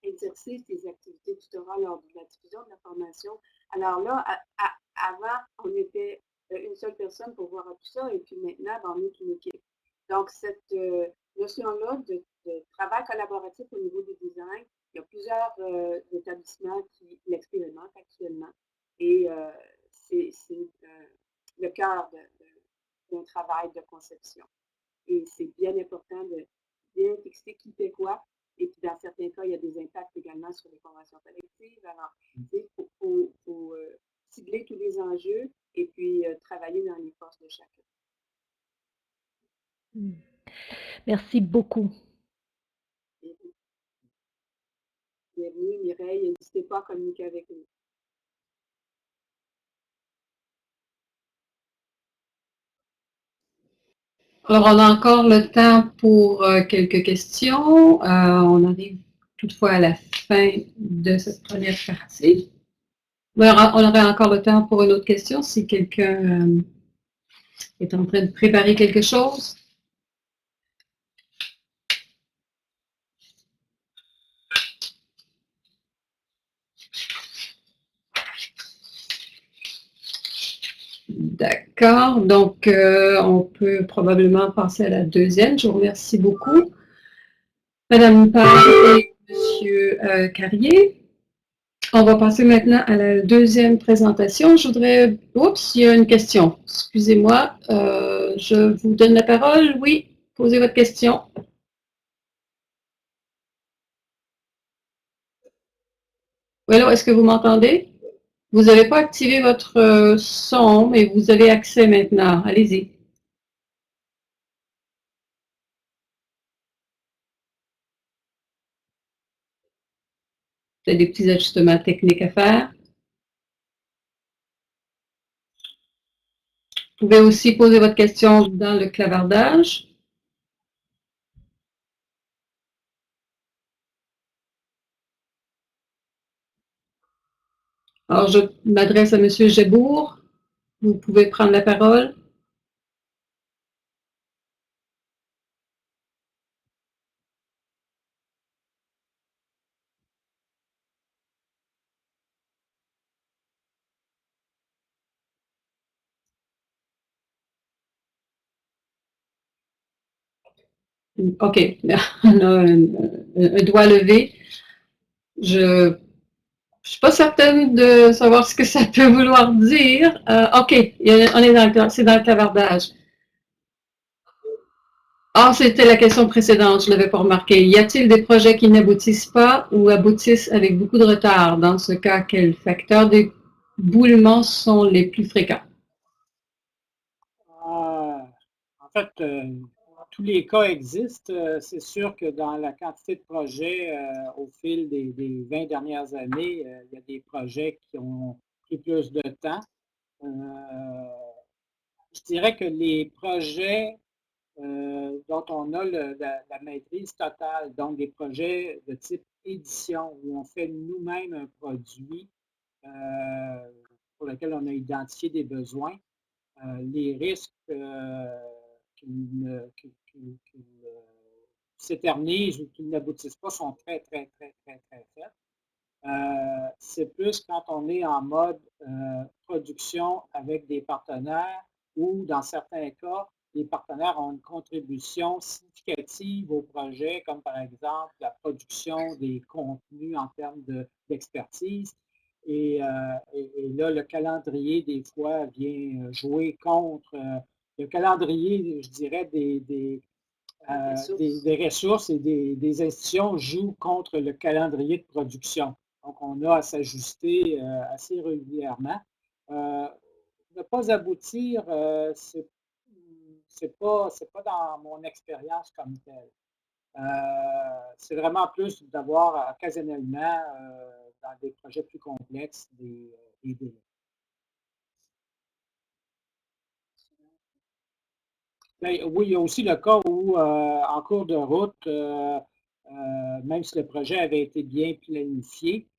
B: exercer ses activités tutorales lors de la diffusion de la formation. Alors là, avant, on était une seule personne pour voir tout ça, et puis maintenant, on est une équipe. Donc, cette notion-là de travail collaboratif au niveau du design, il y a plusieurs établissements qui l'expérimentent actuellement, et c'est le cœur d'un travail de conception. Et c'est bien important de bien fixer qui fait quoi. Et puis, dans certains cas, il y a des impacts également sur les conventions collectives. Alors, il faut cibler tous les enjeux et puis travailler dans les forces de chacun.
D: Merci beaucoup.
B: Bienvenue, Mireille. N'hésitez pas à communiquer avec nous.
A: Alors, on a encore le temps pour quelques questions. On arrive toutefois à la fin de cette première partie. Mais on aurait encore le temps pour une autre question si quelqu'un est en train de préparer quelque chose. D'accord, donc on peut probablement passer à la deuxième. Je vous remercie beaucoup. Madame Page et Monsieur Carrier. On va passer maintenant à la deuxième présentation. Je voudrais... Oups, il y a une question. Excusez-moi, je vous donne la parole. Oui, posez votre question. Oui, alors, est-ce que vous m'entendez? Vous n'avez pas activé votre son, mais vous avez accès maintenant. Allez-y. Vous avez des petits ajustements techniques à faire. Vous pouvez aussi poser votre question dans le clavardage. Alors, je m'adresse à M. Gébourg. Vous pouvez prendre la parole. OK, on a un doigt levé. Je ne suis pas certaine de savoir ce que ça peut vouloir dire. OK, c'est dans le clavardage. Ah, c'était la question précédente, je ne l'avais pas remarqué. Y a-t-il des projets qui n'aboutissent pas ou aboutissent avec beaucoup de retard? Dans ce cas, quels facteurs d'éboulement sont les plus fréquents?
C: En fait, tous les cas existent. C'est sûr que dans la quantité de projets au fil des 20 dernières années, il y a des projets qui ont pris plus de temps. Je dirais que les projets dont on a la maîtrise totale, donc des projets de type édition, où on fait nous-mêmes un produit pour lequel on a identifié des besoins, les risques qu'ils s'éternisent ou qu'ils n'aboutissent pas sont très, très, très, très, très faibles. C'est plus quand on est en mode production avec des partenaires ou, dans certains cas, les partenaires ont une contribution significative au projet, comme par exemple la production des contenus en termes d'expertise. Et là, le calendrier, des fois, vient jouer contre le calendrier, je dirais, des ressources et des institutions jouent contre le calendrier de production. Donc, on a à s'ajuster assez régulièrement. Ne pas aboutir, c'est pas dans mon expérience comme telle. C'est vraiment plus d'avoir occasionnellement, dans des projets plus complexes, des délais. Ben, oui, il y a aussi le cas où, en cours de route, même si le projet avait été bien planifié,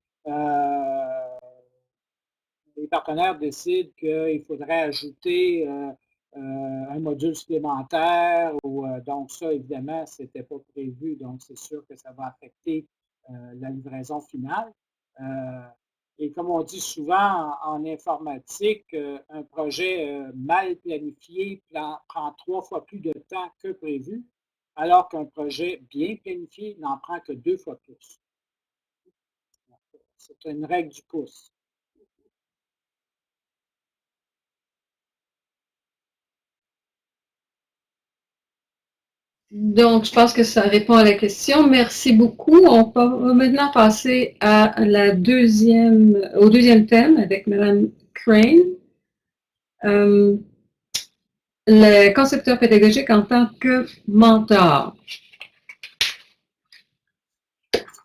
C: les partenaires décident qu'il faudrait ajouter un module supplémentaire ou donc ça, évidemment, ce n'était pas prévu, donc c'est sûr que ça va affecter la livraison finale. Et comme on dit souvent en informatique, un projet mal planifié prend 3 fois plus de temps que prévu, alors qu'un projet bien planifié n'en prend que 2 fois plus. C'est une règle du pouce.
A: Donc, je pense que ça répond à la question. Merci beaucoup. On va maintenant passer au deuxième thème avec Mme Crane. Le concepteur pédagogique en tant que mentor.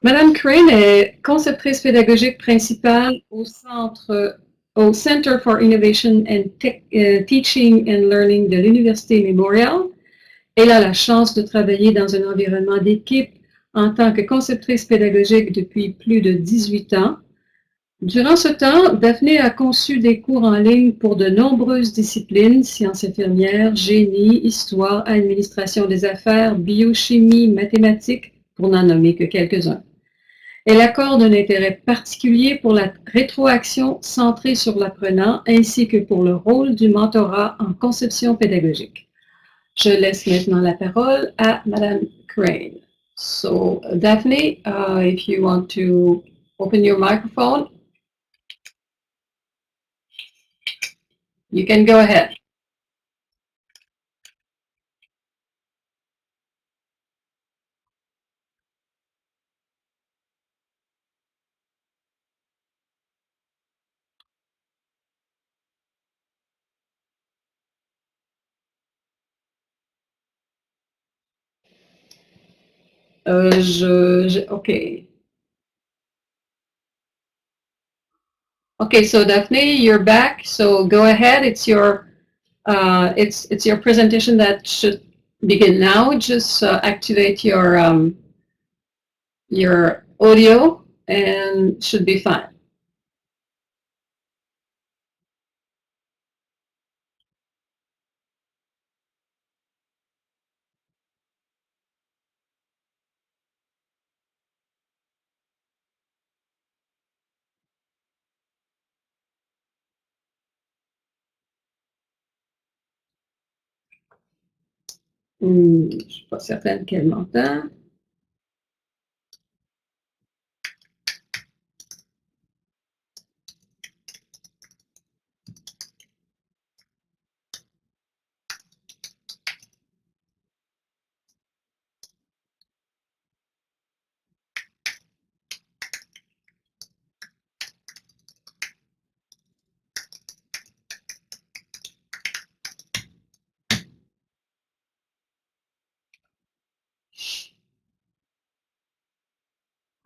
A: Madame Crane est conceptrice pédagogique principale au Center for Innovation and Teaching and Learning de l'Université Memorial. Elle a la chance de travailler dans un environnement d'équipe en tant que conceptrice pédagogique depuis plus de 18 ans. Durant ce temps, Daphné a conçu des cours en ligne pour de nombreuses disciplines, sciences infirmières, génie, histoire, administration des affaires, biochimie, mathématiques, pour n'en nommer que quelques-uns. Elle accorde un intérêt particulier pour la rétroaction centrée sur l'apprenant ainsi que pour le rôle du mentorat en conception pédagogique. Je laisse maintenant la parole à Madame Crane. So, Daphne, if you want to open your microphone, you can go ahead. Okay. Okay, so Daphne, you're back. So go ahead. It's your presentation that should begin now. Just activate your audio and should be fine. Je ne suis pas certaine qu'elle m'entend.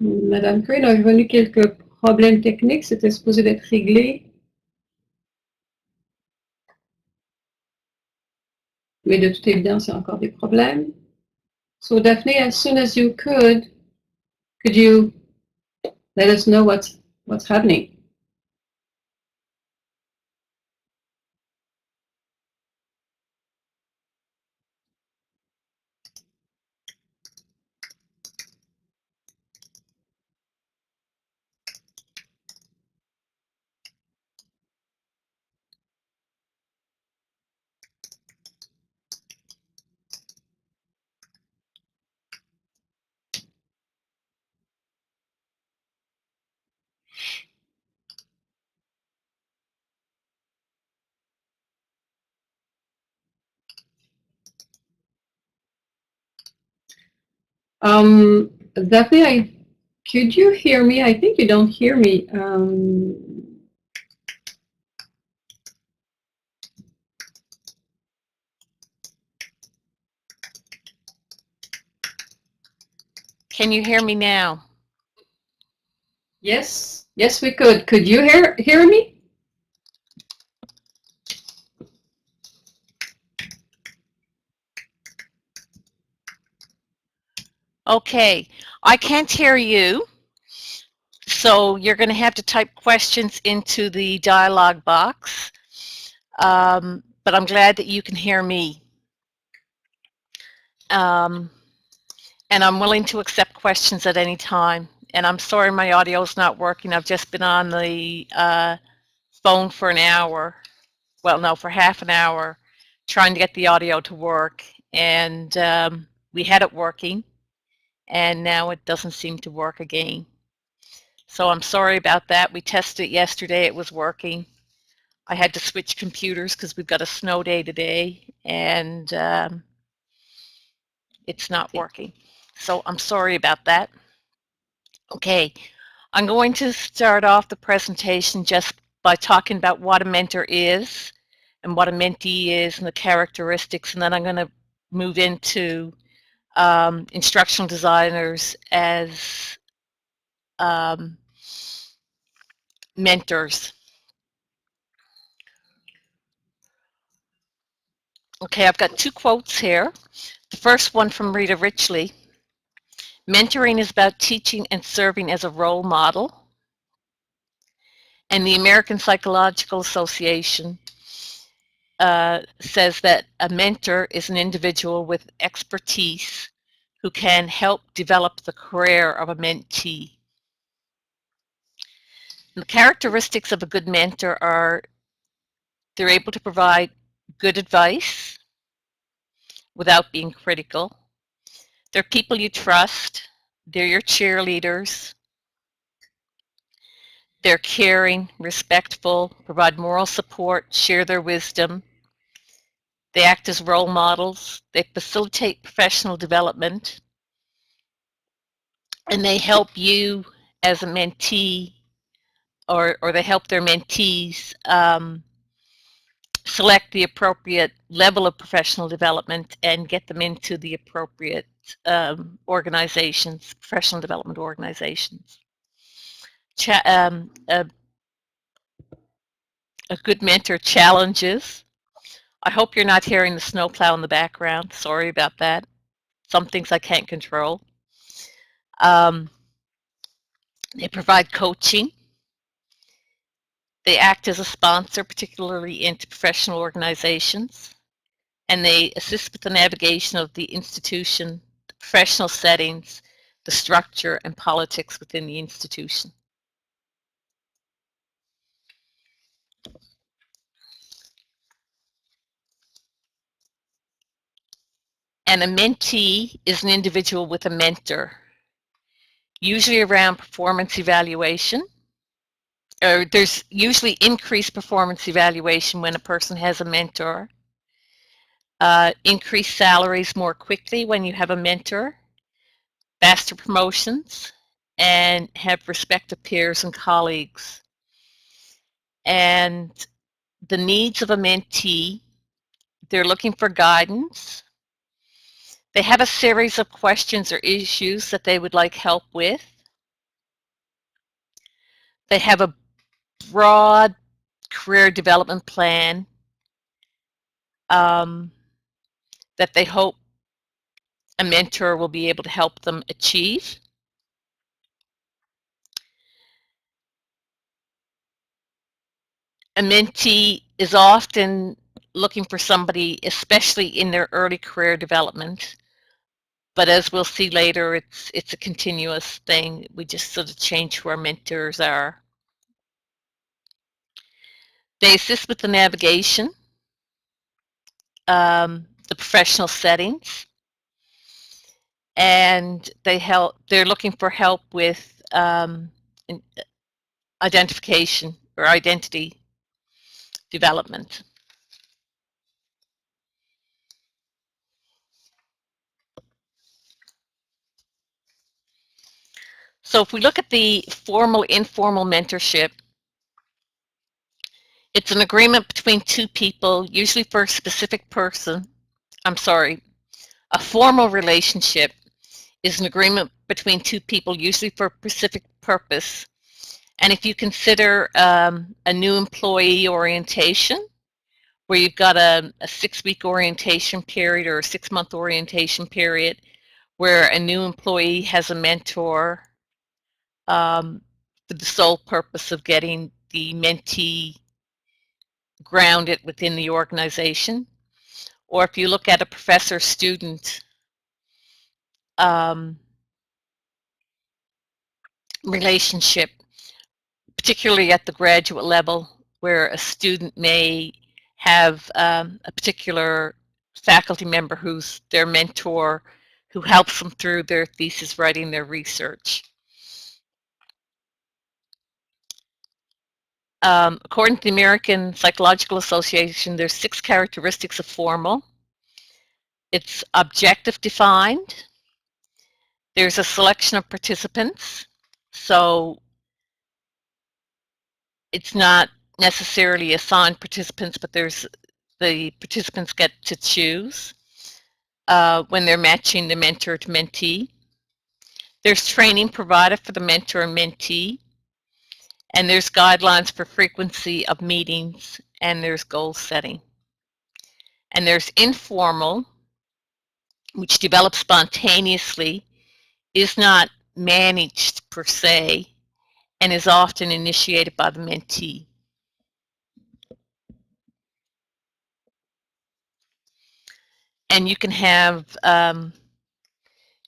A: Madame Crane a revenu quelques problèmes techniques. C'était supposé d'être réglé. Mais de toute évidence, il y a encore des problèmes. So Daphne, as soon as you could you let us know what's happening? Daphne, could you hear me? I think you don't hear me.
F: Can you hear me now?
A: Yes, yes, we could. Could you hear me?
F: Okay, I can't hear you, so you're going to have to type questions into the dialog box, but I'm glad that you can hear me. And I'm willing to accept questions at any time. And I'm sorry my audio is not working. I've just been on the phone for an hour. Well, no, for half an hour, trying to get the audio to work. And we had it working, and now it doesn't seem to work again. So I'm sorry about that. We tested it yesterday. It was working. I had to switch computers because we've got a snow day today, and it's not working. So I'm sorry about that. Okay, I'm going to start off the presentation just by talking about what a mentor is and what a mentee is and the characteristics, and then I'm going to move into instructional designers as mentors. Okay, I've got two quotes here. The first one from Rita Richley. Mentoring is about teaching and serving as a role model. And the American Psychological Association says that a mentor is an individual with expertise who can help develop the career of a mentee. And the characteristics of a good mentor are they're able to provide good advice without being critical. They're people you trust. They're your cheerleaders. They're caring, respectful, provide moral support, share their wisdom. They act as role models. They facilitate professional development. And they help you as a mentee, or they help their mentees select the appropriate level of professional development and get them into the appropriate organizations, professional development organizations. A good mentor challenges. I hope you're not hearing the snowplow in the background. Sorry about that. Some things I can't control. They provide coaching. They act as a sponsor, particularly into professional organizations. And they assist with the navigation of the institution, the professional settings, the structure, and politics within the institution. And a mentee is an individual with a mentor, usually around performance evaluation. There's usually increased performance evaluation when a person has a mentor. Increased salaries more quickly when you have a mentor. Faster promotions, and have respect of peers and colleagues. And the needs of a mentee, they're looking for guidance. They have a series of questions or issues that they would like help with. They have a broad career development plan that they hope a mentor will be able to help them achieve. A mentee is often looking for somebody, especially in their early career development. But as we'll see later, it's a continuous thing. We just sort of change who our mentors are. They assist with the navigation, the professional settings, and they're looking for help with identification or identity development. So if we look at the formal, informal mentorship, it's an agreement between two people, usually for a specific person. A formal relationship is an agreement between two people, usually for a specific purpose. And if you consider a new employee orientation, where you've got a 6-week orientation period or a 6-month orientation period, where a new employee has a mentor for the sole purpose of getting the mentee grounded within the organization. Or if you look at a professor-student relationship, particularly at the graduate level, where a student may have a particular faculty member who's their mentor, who helps them through their thesis writing, their research. According to the American Psychological Association, there's 6 characteristics of formal. It's objective defined. There's a selection of participants. So it's not necessarily assigned participants, but the participants get to choose when they're matching the mentor to mentee. There's training provided for the mentor and mentee, and there's guidelines for frequency of meetings, and there's goal setting. And there's informal, which develops spontaneously, is not managed per se, and is often initiated by the mentee. And you can have,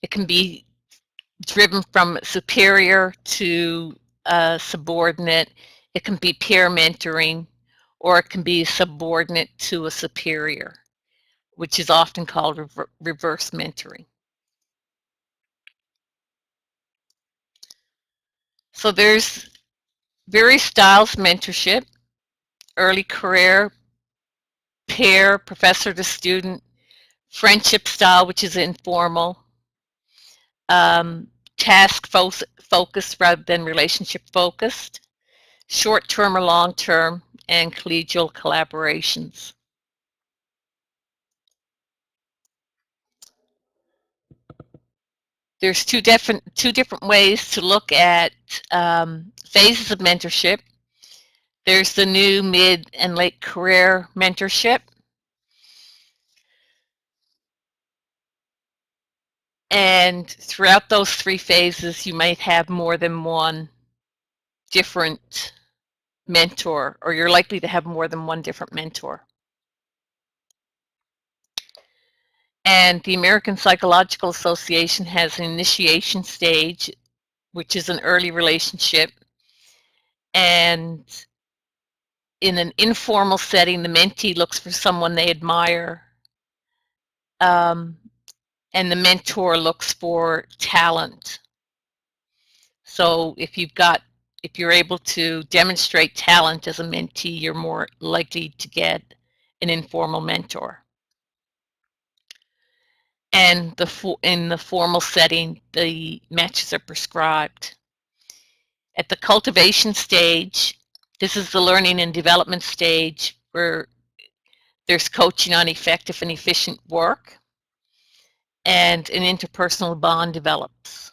F: it can be driven from superior to subordinate. It can be peer mentoring, or it can be subordinate to a superior, which is often called reverse mentoring. So there's various styles of mentorship: early career, peer, professor to student, friendship style, which is informal, task focused rather than relationship focused, short-term or long-term, and collegial collaborations. There's two different ways to look at phases of mentorship. There's the new, mid, and late career mentorship. And throughout those 3 phases, you might have more than one different mentor, or you're likely to have more than one different mentor. And the American Psychological Association has an initiation stage, which is an early relationship. And in an informal setting, the mentee looks for someone they admire, and the mentor looks for talent. So if you're able to demonstrate talent as a mentee, you're more likely to get an informal mentor. And in the formal setting, the matches are prescribed. At the cultivation stage, this is the learning and development stage where there's coaching on effective and efficient work, and an interpersonal bond develops.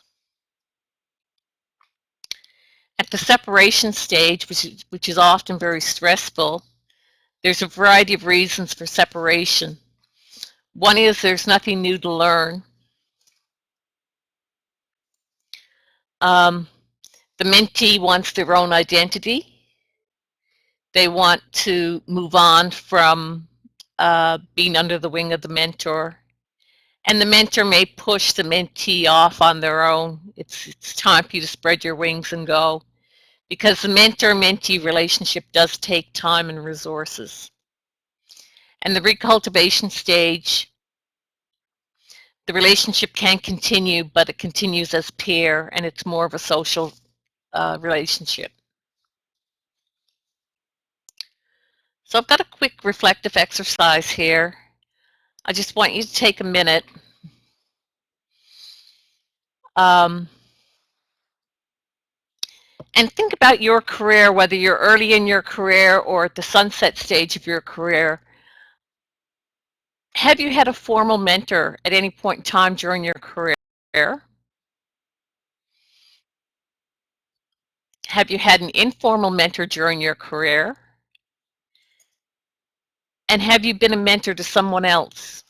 F: At the separation stage, which is often very stressful, there's a variety of reasons for separation. One is there's nothing new to learn. The mentee wants their own identity. They want to move on from being under the wing of the mentor. And the mentor may push the mentee off on their own. It's time for you to spread your wings and go. Because the mentor-mentee relationship does take time and resources. And the recultivation stage, the relationship can continue, but it continues as peer, and it's more of a social relationship. So I've got a quick reflective exercise here. I just want you to take a minute. And think about your career, whether you're early in your career or at the sunset stage of your career. Have you had a formal mentor at any point in time during your career? Have you had an informal mentor during your career? And have you been a mentor to someone else?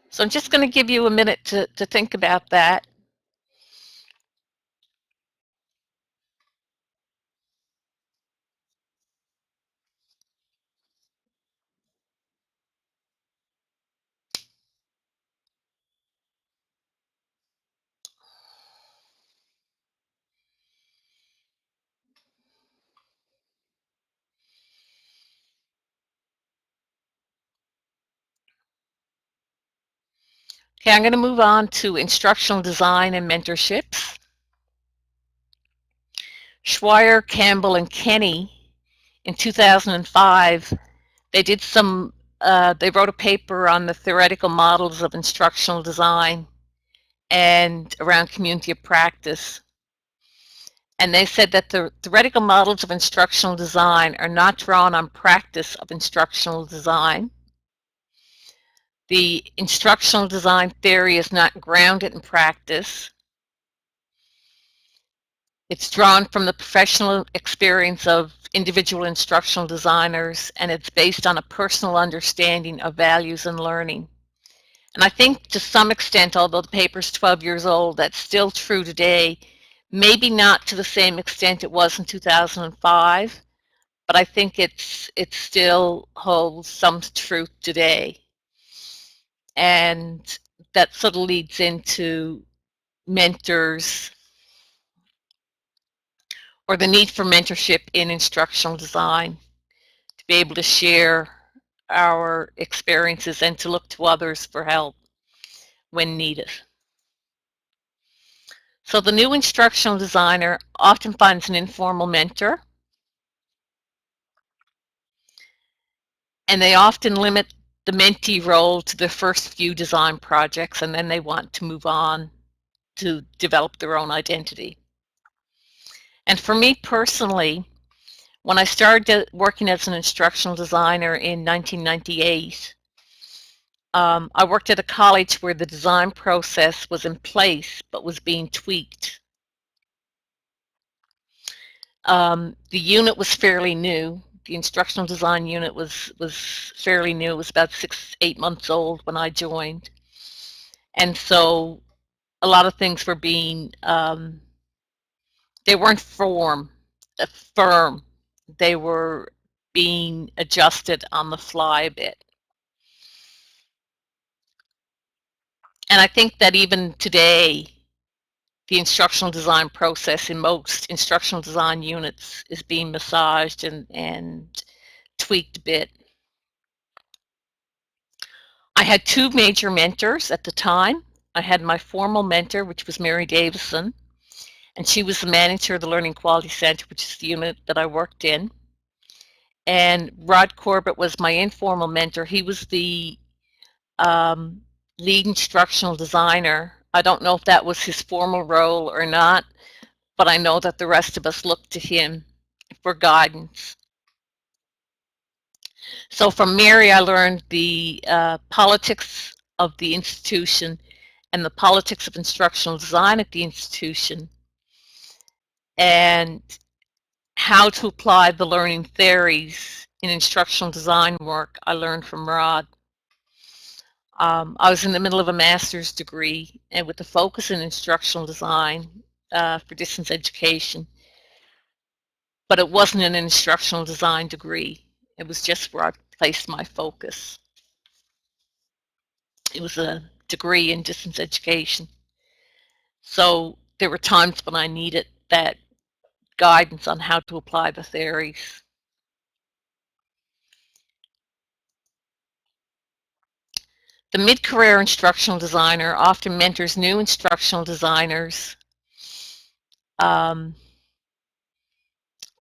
F: So I'm just going to give you a minute to think about that. Okay, I'm going to move on to instructional design and mentorships. Schweier, Campbell, and Kenny in 2005, they wrote a paper on the theoretical models of instructional design and around community of practice. And they said that the theoretical models of instructional design are not drawn on practice of instructional design. The instructional design theory is not grounded in practice. It's drawn from the professional experience of individual instructional designers, and it's based on a personal understanding of values and learning. And I think to some extent, although the paper's 12 years old, that's still true today. Maybe not to the same extent it was in 2005, but I think it still holds some truth today. And that sort of leads into mentors or the need for mentorship in instructional design, to be able to share our experiences and to look to others for help when needed. So the new instructional designer often finds an informal mentor, and they often limit the mentee role to the first few design projects, and then they want to move on to develop their own identity. And for me personally, when I started working as an instructional designer in 1998, I worked at a college where the design process was in place but was being tweaked. The unit was fairly new. The instructional design unit was fairly new. It was about 6-8 months old when I joined. And so a lot of things were being, they weren't firm. They were being adjusted on the fly a bit. And I think that even today, the instructional design process in most instructional design units is being massaged and tweaked a bit. I had two major mentors at the time. I had my formal mentor, which was Mary Davison, and she was the manager of the Learning Quality Center, which is the unit that I worked in. And Rod Corbett was my informal mentor. He was the lead instructional designer. I don't know if that was his formal role or not, but I know that the rest of us looked to him for guidance. So from Mary, I learned the politics of the institution and the politics of instructional design at the institution, and how to apply the learning theories in instructional design work I learned from Rod. I was in the middle of a master's degree and with a focus in instructional design for distance education, but it wasn't an instructional design degree. It was just where I placed my focus. It was a degree in distance education. So there were times when I needed that guidance on how to apply the theories. The mid-career instructional designer often mentors new instructional designers,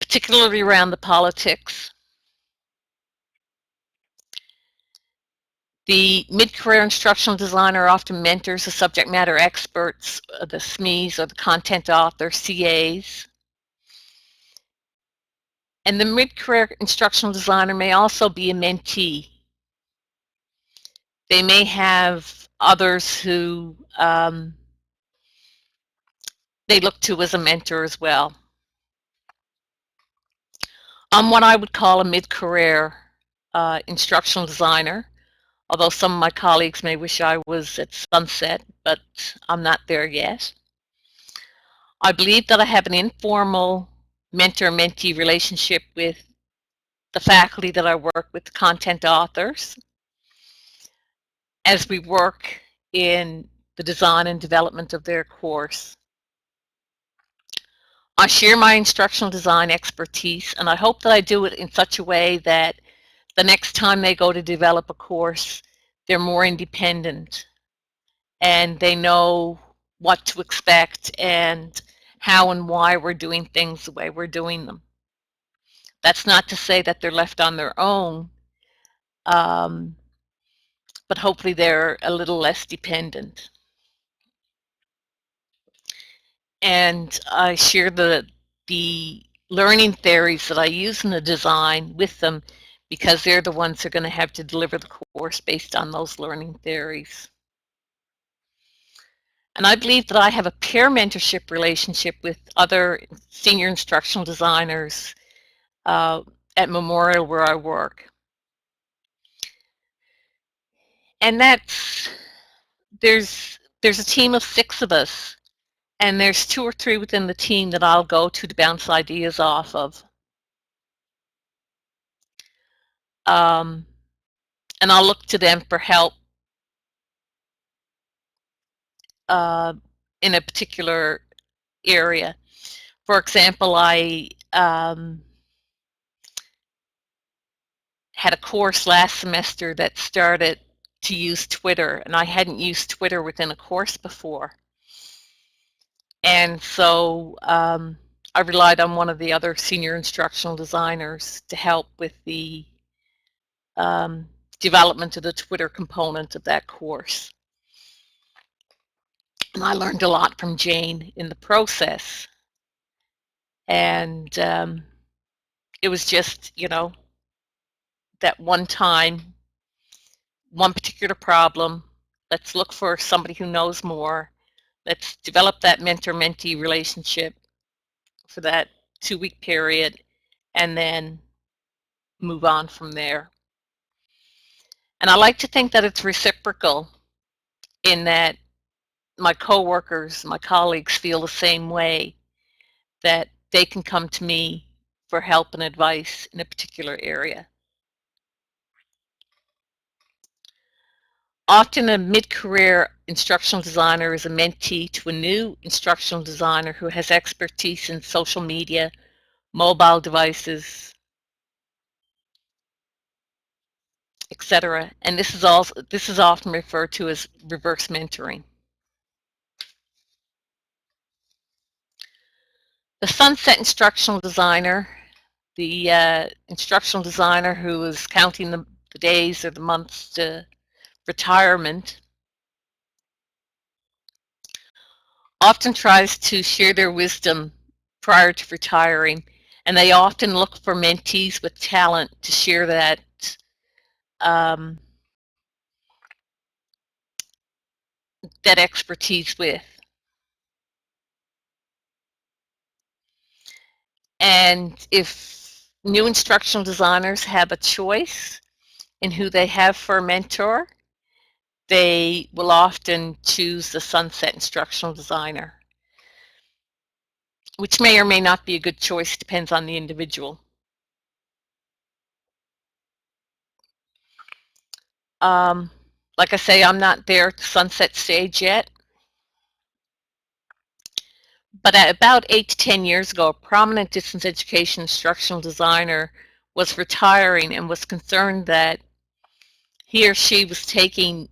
F: particularly around the politics. The mid-career instructional designer often mentors the subject matter experts, the SMEs or the content author, CAs. And the mid-career instructional designer may also be a mentee. They may have others who they look to as a mentor as well. I'm what I would call a mid-career instructional designer, although some of my colleagues may wish I was at Sunset, but I'm not there yet. I believe that I have an informal mentor-mentee relationship with the faculty that I work with, content authors, as we work in the design and development of their course. I share my instructional design expertise, and I hope that I do it in such a way that the next time they go to develop a course, they're more independent and they know what to expect and how and why we're doing things the way we're doing them. That's not to say that they're left on their own, but hopefully they're a little less dependent. And I share the learning theories that I use in the design with them, because they're the ones who are going to have to deliver the course based on those learning theories. And I believe that I have a peer mentorship relationship with other senior instructional designers at Memorial where I work. And there's a team of 6 of us, and there's 2 or 3 within the team that I'll go to bounce ideas off of. And I'll look to them for help in a particular area. For example, I had a course last semester that started to use Twitter, and I hadn't used Twitter within a course before. And so I relied on one of the other senior instructional designers to help with the development of the Twitter component of that course. And I learned a lot from Jane in the process. And it was just, you know, that one time, one particular problem, let's look for somebody who knows more. Let's develop that mentor-mentee relationship for that 2-week period and then move on from there. And I like to think that it's reciprocal, in that my coworkers, my colleagues feel the same way, that they can come to me for help and advice in a particular area. Often a mid-career instructional designer is a mentee to a new instructional designer who has expertise in social media, mobile devices, etc. And this is often referred to as reverse mentoring. The sunset instructional designer, the instructional designer who is counting the days or the months to retirement, often tries to share their wisdom prior to retiring, and they often look for mentees with talent to share that that expertise with. And if new instructional designers have a choice in who they have for a mentor, they will often choose the sunset instructional designer, which may or may not be a good choice, depends on the individual. Like I say, I'm not there at the sunset stage yet. But at about 8 to 10 years ago, a prominent distance education instructional designer was retiring and was concerned that he or she was taking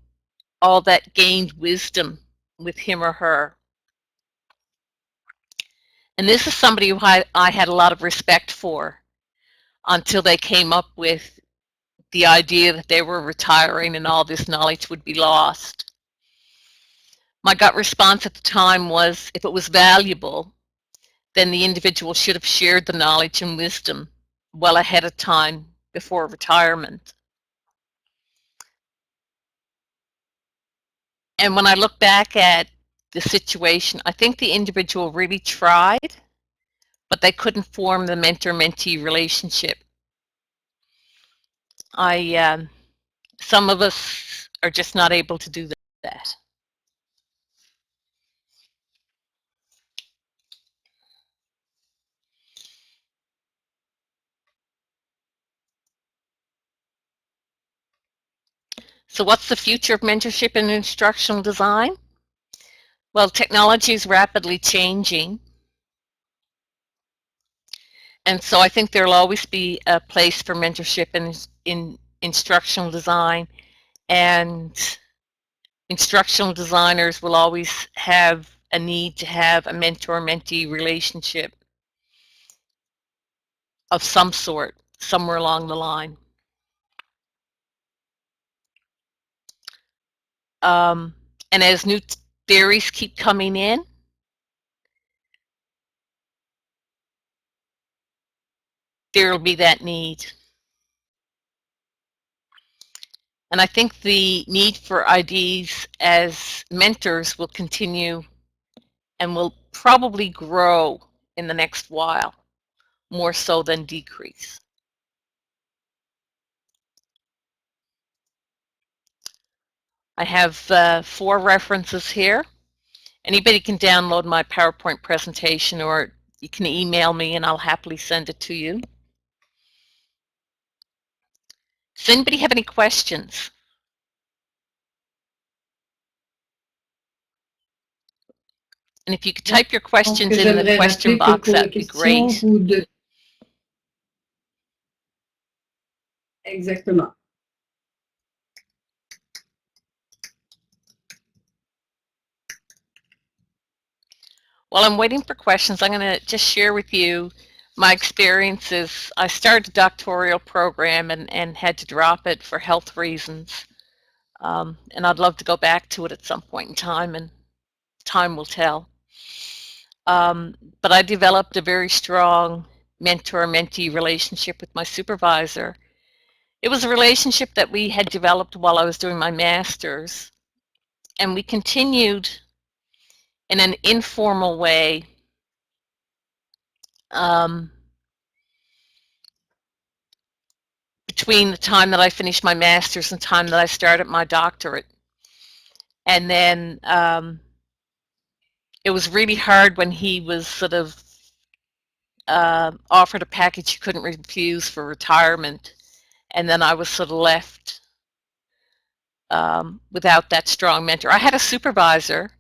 F: all that gained wisdom with him or her. And this is somebody who I had a lot of respect for until they came up with the idea that they were retiring and all this knowledge would be lost. My gut response at the time was, if it was valuable, then the individual should have shared the knowledge and wisdom well ahead of time before retirement. And when I look back at the situation. I think the individual really tried, but they couldn't form the mentor-mentee relationship. Some of us are just not able to do that. So what's the future of mentorship and instructional design? Well, technology is rapidly changing. And so I think there'll always be a place for mentorship in instructional design, and instructional designers will always have a need to have a mentor-mentee relationship of some sort somewhere along the line. And as new theories keep coming in, there will be that need. And I think the need for IDs as mentors will continue and will probably grow in the next while, more so than decrease. I have 4 references here. Anybody can download my PowerPoint presentation, or you can email me and I'll happily send it to you. Does anybody have any questions? And if you could type your questions in the question box, that'd be great.
A: Exactement.
F: While I'm waiting for questions, I'm going to just share with you my experiences. I started a doctoral program and had to drop it for health reasons. And I'd love to go back to it at some point in time, and time will tell. But I developed a very strong mentor-mentee relationship with my supervisor. It was a relationship that we had developed while I was doing my master's, and we continued in an informal way between the time that I finished my master's and the time that I started my doctorate. And then it was really hard when he was sort of offered a package he couldn't refuse for retirement, and then I was sort of left without that strong mentor. I had a supervisor,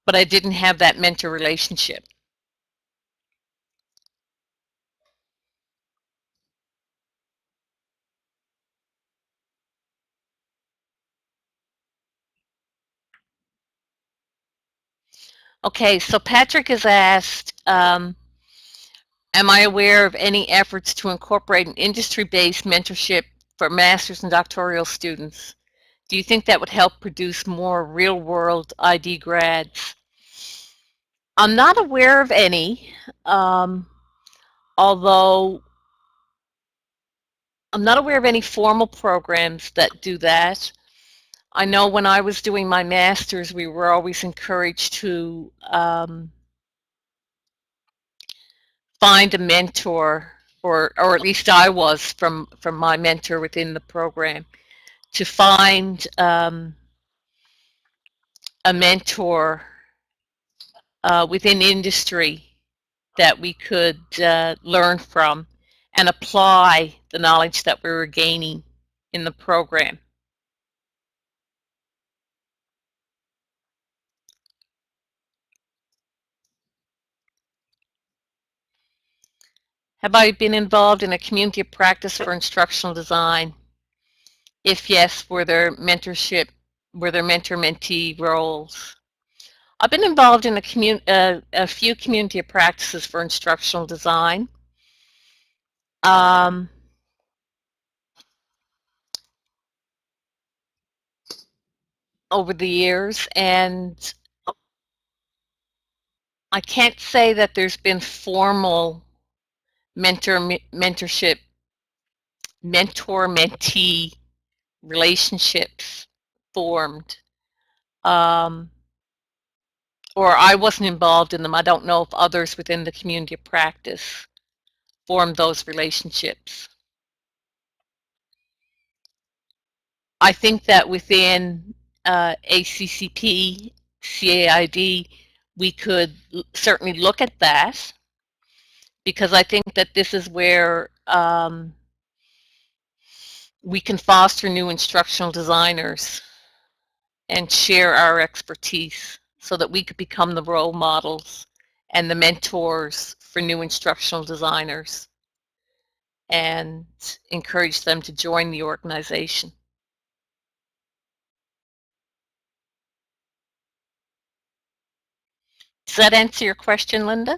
F: but I didn't have that mentor relationship. Okay, so Patrick has asked, am I aware of any efforts to incorporate an industry-based mentorship for master's and doctoral students? Do you think that would help produce more real-world ID grads? I'm not aware of any, although I'm not aware of any formal programs that do that. I know when I was doing my master's, we were always encouraged to find a mentor, or at least I was from my mentor within the program, to find a mentor within industry that we could learn from and apply the knowledge that we were gaining in the program. Have I been involved in a community of practice for instructional design? If yes, were there mentor-mentee roles? I've been involved in a few community of practices for instructional design. Over the years, and I can't say that there's been formal mentor-mentee relationships formed. or I wasn't involved in them. I don't know if others within the community of practice formed those relationships. I think that within ACCP, CAID, we could certainly look at that, because I think that this is where we can foster new instructional designers and share our expertise so that we could become the role models and the mentors for new instructional designers and encourage them to join the organization. Does that answer your question, Linda?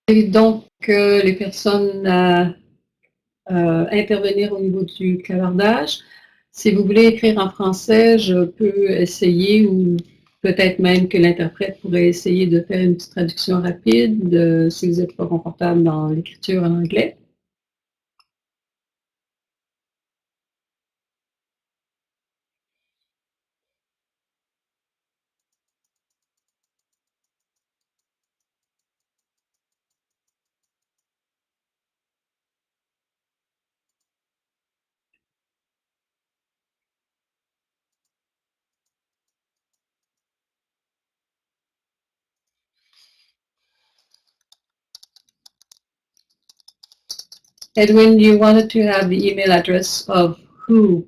A: Et donc, les personnes à intervenir au niveau du clavardage. Si vous voulez écrire en français, je peux essayer, ou peut-être même que l'interprète pourrait essayer de faire une petite traduction rapide si vous n'êtes pas confortable dans l'écriture en anglais. Edwin, you wanted to have the email address of who?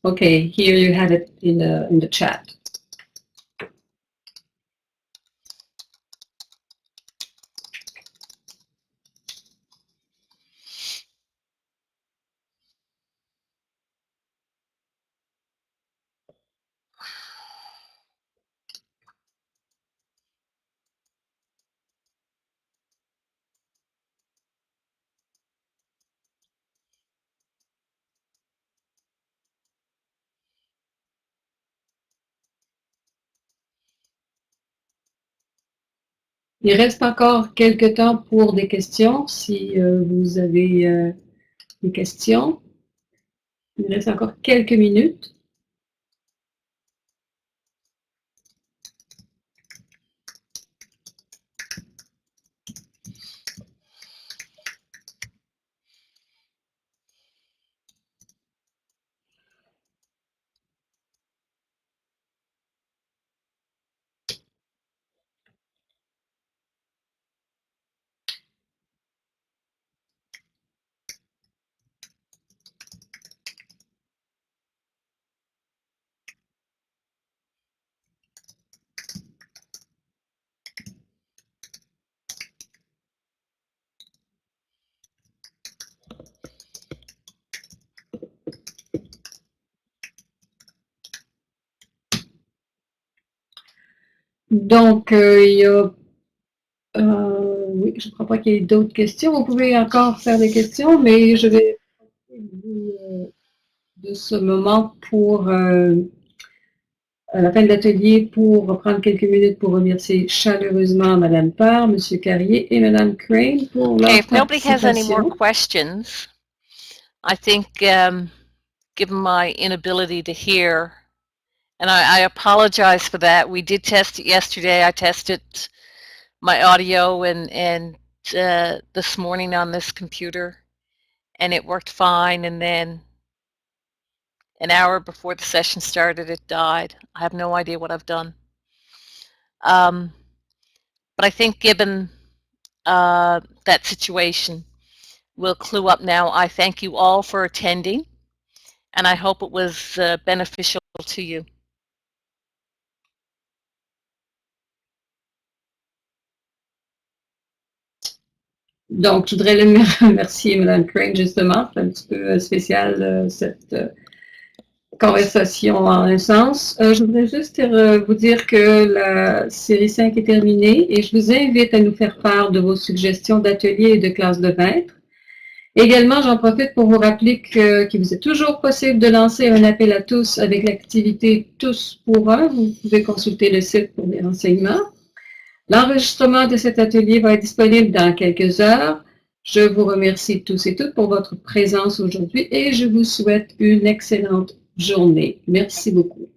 A: Okay, here you have it in the chat. Il reste encore quelques temps pour des questions, si vous avez des questions. Il reste encore quelques minutes. Donc, il y a... oui, je ne crois pas qu'il y ait d'autres questions. Vous pouvez encore faire des questions, mais je vais de ce moment pour à la fin de l'atelier pour reprendre quelques minutes pour remercier chaleureusement Madame Parr, Monsieur Carrier et Madame Crane pour leur
F: If nobody has any more
A: participation.
F: questions, I think, given my inability to hear, and I apologize for that. We did test it yesterday. I tested my audio and this morning on this computer, and it worked fine. And then an hour before the session started, it died. I have no idea what I've done. But I think given that situation, we'll clue up now. I thank you all for attending, and I hope it was beneficial to you.
A: Donc, je voudrais remercier Mme Crane, justement. C'est un petit peu spécial, cette conversation en un sens. Je voudrais juste vous dire que la série 5 est terminée et je vous invite à nous faire part de vos suggestions d'ateliers et de classes de maîtres. Également, j'en profite pour vous rappeler qu'il vous est toujours possible de lancer un appel à tous avec l'activité Tous pour un. Vous pouvez consulter le site pour des renseignements. L'enregistrement de cet atelier va être disponible dans quelques heures. Je vous remercie tous et toutes pour votre présence aujourd'hui et je vous souhaite une excellente journée. Merci beaucoup.